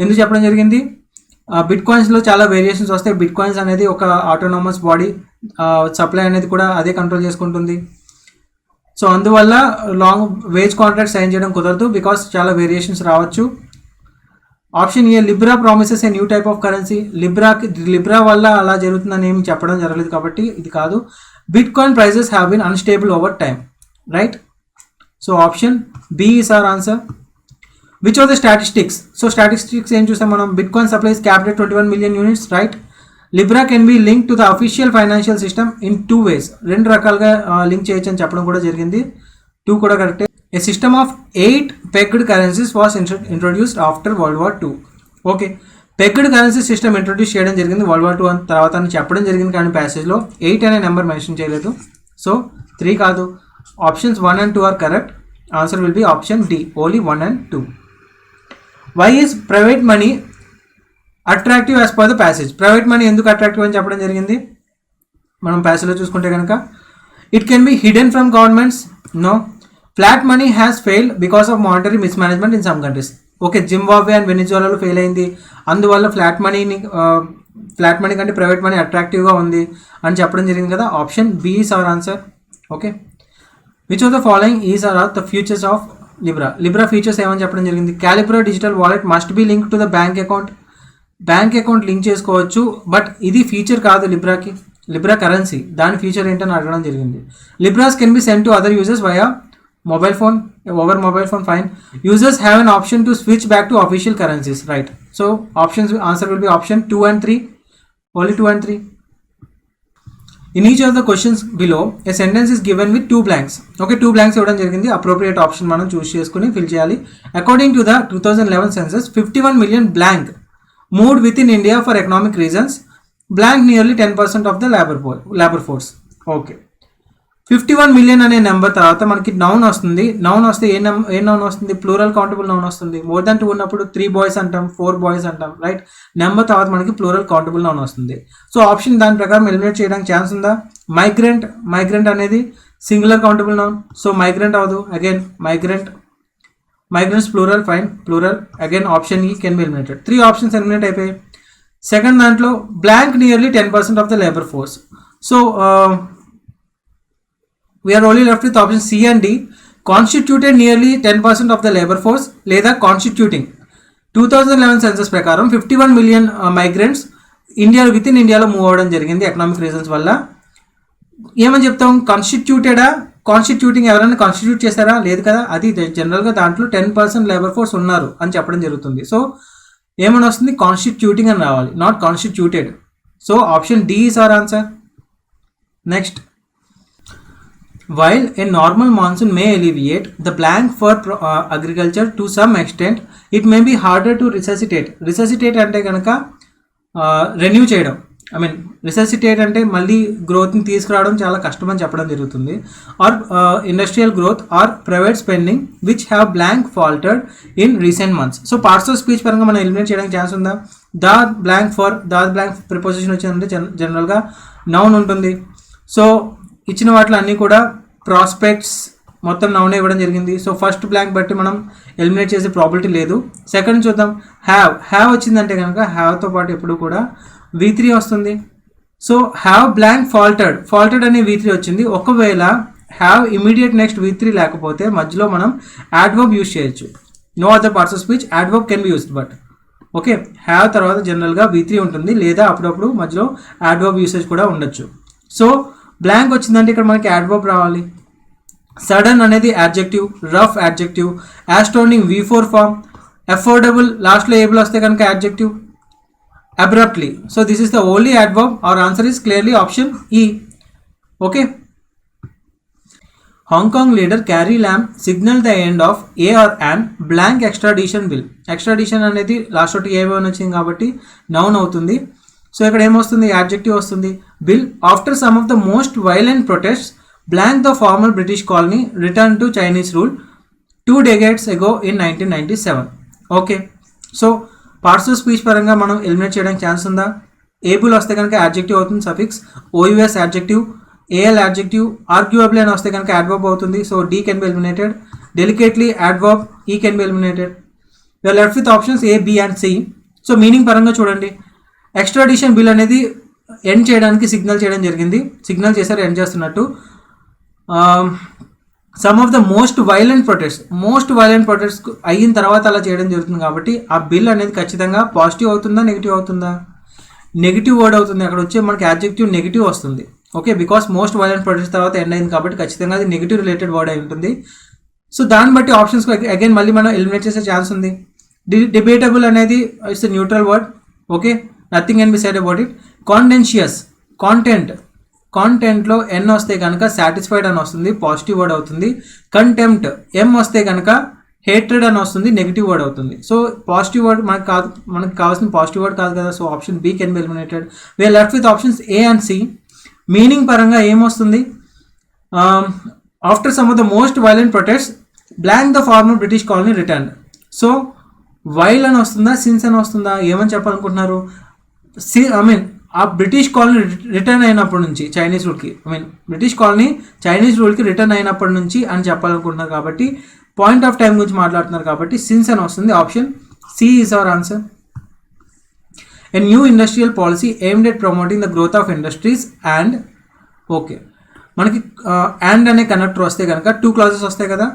Speaker 1: ఎందుకు చెప్పడం జరిగింది? బిట్ కాయిన్స్లో చాలా వేరియేషన్స్ వస్తాయి. బిట్ కాయిన్స్ అనేది ఒక ఆటోనమస్ బాడీ, సప్లై అనేది కూడా అదే కంట్రోల్ చేసుకుంటుంది. సో అందువల్ల లాంగ్ వేజ్ కాంట్రాక్ట్ సైన్ చేయడం కుదరదు, బికాస్ చాలా వేరియేషన్స్ రావచ్చు. Option A, Libra promises a new type of currency. Libra వల్ల అలా జరుగుతుందని ఏమి చెప్పడం జరగలేదు కాబట్టి ఇది కాదు. Bitcoin prices have been unstable over time, right? So option B is our answer. Which of the statistics? So statistics ఏం చూస్తాం మనం? Bitcoin supplies capped at 21 million units, right? Libra can be link to the official financial system in 2 ways. 2 రకాలుగా లింక్ చేయొచ్చు అని చెప్పడం కూడా జరిగింది. 2 కూడా కరెక్టే. A system of 8 pegged currencies was introduced after World War 2. Okay, pegged currency system introduce చేయడం జరిగింది వరల్డ్ వార్ 2 తర్వాత అని చెప్పడం జరిగింది, కానీ ప్యాసేజ్లో 8 అనే నెంబర్ మెన్షన్ చేయలేదు. సో 3 కాదు, options 1 and 2 are correct. Answer will be option D, only 1 and 2. Why is private money attractive as per the passage? Private money ఎందుకు అట్రాక్టివ్ అని చెప్పడం జరిగింది మనం ప్యాసేజ్లో చూసుకుంటే కనుక? It can be hidden from governments. No. Flat money has failed because of monetary mismanagement in some countries. Okay, Zimbabwe and వెనిజులాలో ఫెయిల్ అయింది, అందువల్ల ఫ్లాట్ మనీ కంటే ప్రైవేట్ మనీ అట్రాక్టివ్గా ఉంది అని చెప్పడం జరిగింది కదా. Option B is our answer. Okay, which of the following is are the futures of Libra features ఏమని చెప్పడం జరిగింది? Calibra digital wallet must be link to the bank account link చేసుకోవచ్చు, బట్ ఇది ఫీచర్ కాదు లిబ్రాకి. లిబ్రా కరెన్సీ, దాని ఫీచర్ ఏంటని అడగడం జరిగింది. Libras can be send to other users via mobile phone. over mobile phone, fine. Users have an option to switch back to official currencies, right? So options answer will be option 2 and 3, only 2 and 3. In each of the questions below, a sentence is given with 2 blanks. Okay, 2 blanks ఇవ్వడం జరిగింది. అప్రోప్రియేట్ ఆప్షన్ మనం చూస్ చేసుకుని ఫిల్ చేయాలి. According to the 2011 census 51 million blank moved within India for economic reasons. Blank nearly 10% of the labor force. Okay, 51 million అనే నెంబర్ తర్వాత మనకి నౌన్ వస్తుంది. నౌన్ వస్తే ఏ నౌన్ వస్తుంది? ప్లూరల్ కౌంటబుల్ నౌన్ వస్తుంది. మోర్ దాన్ 2 ఉన్నప్పుడు 3 boys అంటాం, 4 boys అంటాం, రైట్? నెంబర్ తర్వాత మనకి ప్లూరల్ కౌంటబుల్ నౌన్ వస్తుంది. సో ఆప్షన్ దాని ప్రకారం ఎలిమినేట్ చేయడానికి ఛాన్స్ ఉందా? మైగ్రెంట్ అనేది singular countable noun, so migrant అవ్వదు. Again migrants plural, again option E can be eliminated. 3 options eliminate అయిపోయాయి. సెకండ్ దాంట్లో blank nearly 10% of the labour force. So we are only left with option C and D. Constituted nearly 10% of the labor force లేదా constituting. 2011 సెన్సస్ ప్రకారం 51 million migrants విత్ ఇన్ ఇండియాలో మూవ్ అవ్వడం జరిగింది ఎకనామిక్ రీజన్స్ వల్ల. ఏమని చెప్తాం? కాన్స్టిట్యూటింగ్ ఎవరైనా కాన్స్టిట్యూట్ చేశారా? లేదు కదా. అది జనరల్గా దాంట్లో 10% లేబర్ ఫోర్స్ ఉన్నారు అని చెప్పడం జరుగుతుంది. సో ఏమని వస్తుంది? కాన్స్టిట్యూటింగ్ అని రావాలి, not constituted. So option D is our answer. Next, while a normal monsoon may alleviate the blank for agriculture to some extent, it may be harder to resuscitate అంటే కనుక రెన్యూ చేయడం, రిససిటేట్ అంటే మళ్ళీ గ్రోత్ని తీసుకురావడం చాలా కష్టం అని చెప్పడం జరుగుతుంది. Or industrial growth or private spending which have blank faltered in recent months. So parts of speech పరంగా మనం ఎలిమినేట్ చేయడానికి ఛాన్స్ ఉందా? ద బ్లాంక్ ప్రిపోజిషన్ వచ్చిందంటే జనరల్గా నౌన్ ఉంటుంది. సో ఇచ్చిన వాటిలో అన్నీ కూడా ప్రాస్పెక్ట్స్ మొత్తం నౌన్ ఇవ్వడం జరిగింది. సో ఫస్ట్ బ్లాంక్ బట్టి మనం ఎలిమినేట్ చేసే ప్రాబిలిటీ లేదు. సెకండ్ చూద్దాం. హ్యావ్ వచ్చిందంటే కనుక హ్యావ్తో పాటు ఎప్పుడు కూడా V3 వస్తుంది. సో హ్యావ్ బ్లాంక్ ఫాల్టెడ్ అనే V3 వచ్చింది. ఒకవేళ హ్యావ్ ఇమీడియట్ నెక్స్ట్ V3 లేకపోతే మధ్యలో మనం యాడ్వర్బ్ యూజ్ చేయొచ్చు. No other parts of speech adverb can be used, but okay, have తర్వాత జనరల్గా V3 ఉంటుంది, లేదా అప్పుడప్పుడు మధ్యలో యాడ్వర్బ్ యూసేజ్ కూడా ఉండొచ్చు. సో బ్లాంక్ వచ్చిందంటే ఇక్కడ మనకి యాడ్వర్బ్ రావాలి. సడన్ అనేది adjective, rough adjective, astonishing V4 form, affordable లాస్ట్లో ఏబుల్ వస్తే కనుక adjective, abruptly. So this is the only adverb. Our answer is clearly option E. Okay. Hong Kong leader Carrie Lam signaled the end of a or an blank extradition bill. Extradition అనేది లాస్ట్ ఒకటి ఏ వచ్చింది కాబట్టి నౌన్ అవుతుంది. సో ఇక్కడ ఏమొస్తుంది? యాడ్జెక్టివ్ వస్తుంది. Bill after some of the most violent protest blank the former British colony return to Chinese rule 2 decades ago in 1997. Okay, so parts of speech పరంగా మనం ఎలిమినేట్ చేయడానికి ఛాన్స్ ఉందా? ఏబుల్ వస్తే కనుక యాడ్జెక్టివ్ అవుతుంది, suffix. O U S adjective, A L adjective, arguable అని వస్తే కనుక యాడ్వర్బ్ అవుతుంది. So D can be eliminated. Delicately adverb, E can be eliminated. You are left with options A, B and C. So meaning పరంగా చూడండి. ఎక్స్ట్రాడిషన్ బిల్ అనేది ఎండ్ చేయడానికి సిగ్నల్ చేయడం జరిగింది. సిగ్నల్ చేశారు ఎండ్ చేస్తున్నట్టు. Some of the most violent protest అయిన తర్వాత అలా చేయడం జరుగుతుంది కాబట్టి ఆ బిల్ అనేది ఖచ్చితంగా పాజిటివ్ అవుతుందా, నెగిటివ్ అవుతుందా? నెగిటివ్ వర్డ్ అవుతుంది. అక్కడ వచ్చే మనకి యాడ్జెక్టివ్ నెగిటివ్ వస్తుంది. Okay, because most violent protest తర్వాత ఎండ్ అయింది కాబట్టి ఖచ్చితంగా అది నెగిటివ్ రిలేటెడ్ వర్డ్ అయి ఉంటుంది. సో దాన్ని బట్టి ఆప్షన్స్ అగైన్ మళ్ళీ మనం ఎలిమినేట్ చేసే ఛాన్స్ ఉంది. డిబేటబుల్ అనేది it's neutral word. Okay, nothing can be said about it. Contentious, కాంటెంట్లో ఎన్ వస్తే కనుక సాటిస్ఫైడ్ అని వస్తుంది, పాజిటివ్ వర్డ్ అవుతుంది. కంటెంప్ట్ ఎం వస్తే కనుక హేట్రెడ్ అని వస్తుంది, నెగిటివ్ వర్డ్ అవుతుంది. సో పాజిటివ్ వర్డ్ మనకు కావాల్సిన పాజిటివ్ వర్డ్ కాదు కదా. So option B can be eliminated. We are left with options A and C. Meaning పరంగా ఏమొస్తుంది? After some of the most violent protest blank the former British colony return. So while అని వస్తుందా, సిన్స్ అని వస్తుందా? ఏమని చెప్పాలనుకుంటున్నారు? ఆ బ్రిటిష్ కాలనీ రిటర్న్ అయినప్పటి నుంచి చైనీస్ రూల్కి, బ్రిటిష్ కాలనీ చైనీస్ రూల్కి రిటర్న్ అయినప్పటి నుంచి అని చెప్పాలనుకుంటున్నారు కాబట్టి పాయింట్ ఆఫ్ టైం గురించి మాట్లాడుతున్నారు కాబట్టి సిన్స్ అని వస్తుంది. Option C is our answer. A new industrial policy aimed at promoting the growth of industries and. Okay, మనకి అండ్ అనే కనెక్టర్ వస్తే కనుక 2 clauses వస్తాయి కదా.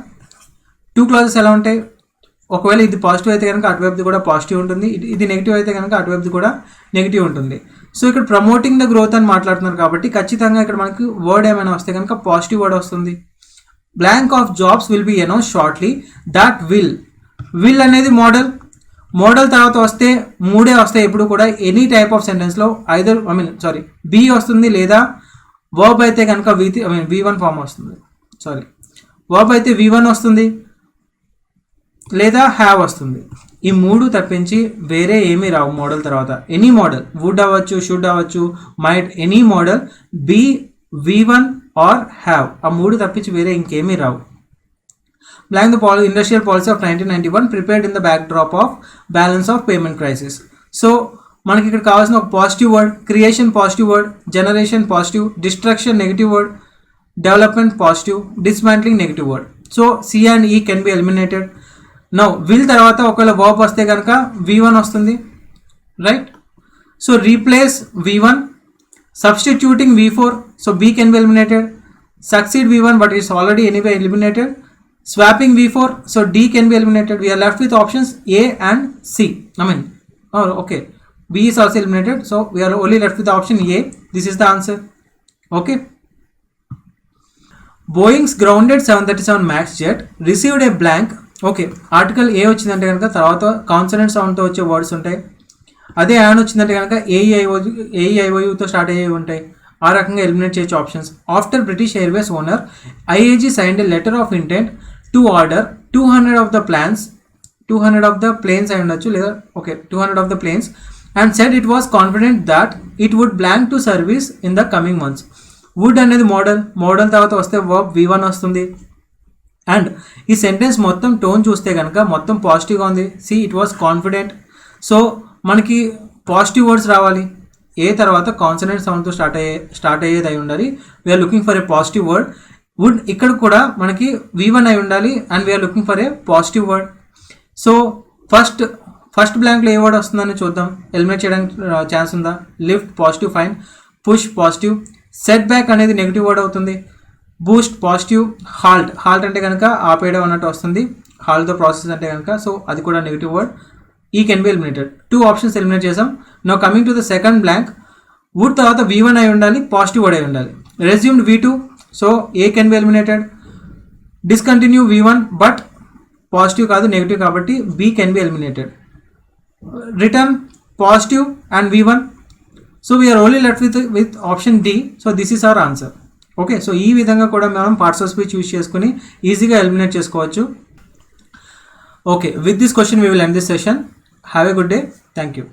Speaker 1: 2 clauses ఎలా ఉంటాయి? ఒకవేళ ఇది పాజిటివ్ అయితే కనుక అటువైపుది కూడా పాజిటివ్ ఉంటుంది, ఇది నెగిటివ్ అయితే కనుక అటువైపుది కూడా నెగిటివ్ ఉంటుంది. సో ఇక్కడ ప్రమోటింగ్ ద గ్రోత్ అని మాట్లాడుతున్నారు కాబట్టి ఖచ్చితంగా ఇక్కడ మనకి వర్డ్ ఏమైనా వస్తే కనుక పాజిటివ్ వర్డ్ వస్తుంది. Blank of jobs will be announce shortly. That will అనేది మోడల్ తర్వాత వస్తే మూడే వస్తాయి ఎప్పుడు కూడా ఎనీ టైప్ ఆఫ్ సెంటెన్స్లో. ఐదర్ బి వస్తుంది, లేదా వర్బ్ అయితే కనుక V1 ఫామ్ వస్తుంది. వర్బ్ అయితే V1 వస్తుంది, లేదా హ్యావ్ వస్తుంది. ఈ మూడు తప్పించి వేరే ఏమీ రావు మోడల్ తర్వాత. ఎనీ మోడల్, వుడ్ అవ్వచ్చు, షుడ్ అవ్వచ్చు, might, any model be, V1 or have, ఆ మూడు తప్పించి వేరే ఇంకేమీ రావు. Blank the industrial policy of 1991 prepared in the backdrop of balance of payment crisis. So మనకి ఇక్కడ కావాల్సిన ఒక positive word, creation positive word, generation positive, destruction negative word, development positive, dismantling negative word. So C and E can be eliminated. Now will తర్వాత ఒకవేళ వర్బ్ వస్తే కనుక V1 వస్తుంది, right? So replace V1, substituting V4, so B can be eliminated. Succeed V1 but it's already anyway eliminated. Swapping V4, so D can be eliminated. We are left with options A and C. Okay, B is also eliminated, so we are only left with the option A. This is the answer. Okay. Boeing's grounded 737 MAX jet received a blank. Okay, article A వచ్చిందంటే కనుక తర్వాత కాన్సనెంట్ సౌండ్తో వచ్చే వర్డ్స్ ఉంటాయి. అదే యాన్ వచ్చిందంటే కనుక ఏఈఐఓయుతో స్టార్ట్ అయ్యేవి ఉంటాయి. ఆ రకంగా ఎలిమినేట్ చేయొచ్చు options. After British Airways owner IAG signed a letter of intent to order 200 of the planes అయి ఉండొచ్చు, లేదా 200 of the planes, and said it was confident that it would blank to service in the coming months. Would అనేది మోడల్ తర్వాత వస్తే వర్బ్ V1 వస్తుంది. అండ్ ఈ సెంటెన్స్ మొత్తం టోన్ చూస్తే కనుక మొత్తం పాజిటివ్గా ఉంది. C it was confident. So మనకి పాజిటివ్ వర్డ్స్ రావాలి. ఏ తర్వాత కాన్సనెంట్ సౌండ్తో స్టార్ట్ అయ్యేది అయి ఉండాలి. We are looking for a positive word. Would ఇక్కడ కూడా మనకి V1 అయి ఉండాలి, and we are looking for a positive word. So first బ్లాంక్లో ఏ వర్డ్ వస్తుందని చూద్దాం. ఎలిమినేట్ చేయడానికి ఛాన్స్ ఉందా? Lift positive, fine. Push positive. Setback అనేది నెగిటివ్ వర్డ్ అవుతుంది. Boost positive. హాల్ట్ అంటే కనుక ఆపేయడం అన్నట్టు వస్తుంది. హాల్ట్తో ప్రాసెస్ అంటే కనుక, సో అది కూడా negative word. E can be eliminated. 2 options eliminate చేసాం. Now coming to the second blank. Would తర్వాత V1 అయి ఉండాలి, పాజిటివ్ వర్డ్ అయి ఉండాలి. Resumed V2, so A can be eliminated. Discontinue V1 but positive కాదు, నెగిటివ్ కాబట్టి B can be eliminated. Return positive and V1, so we are only left with option D. So this is our answer. Okay, so ఈ విధంగా కూడా మనం పార్ట్స్ ఆఫ్ స్పీచ్ యూజ్ చేసుకుని ఈజీగా ఎలిమినేట్ చేసుకోవచ్చు. Okay, with this question we will end this session. Have a good day. Thank you.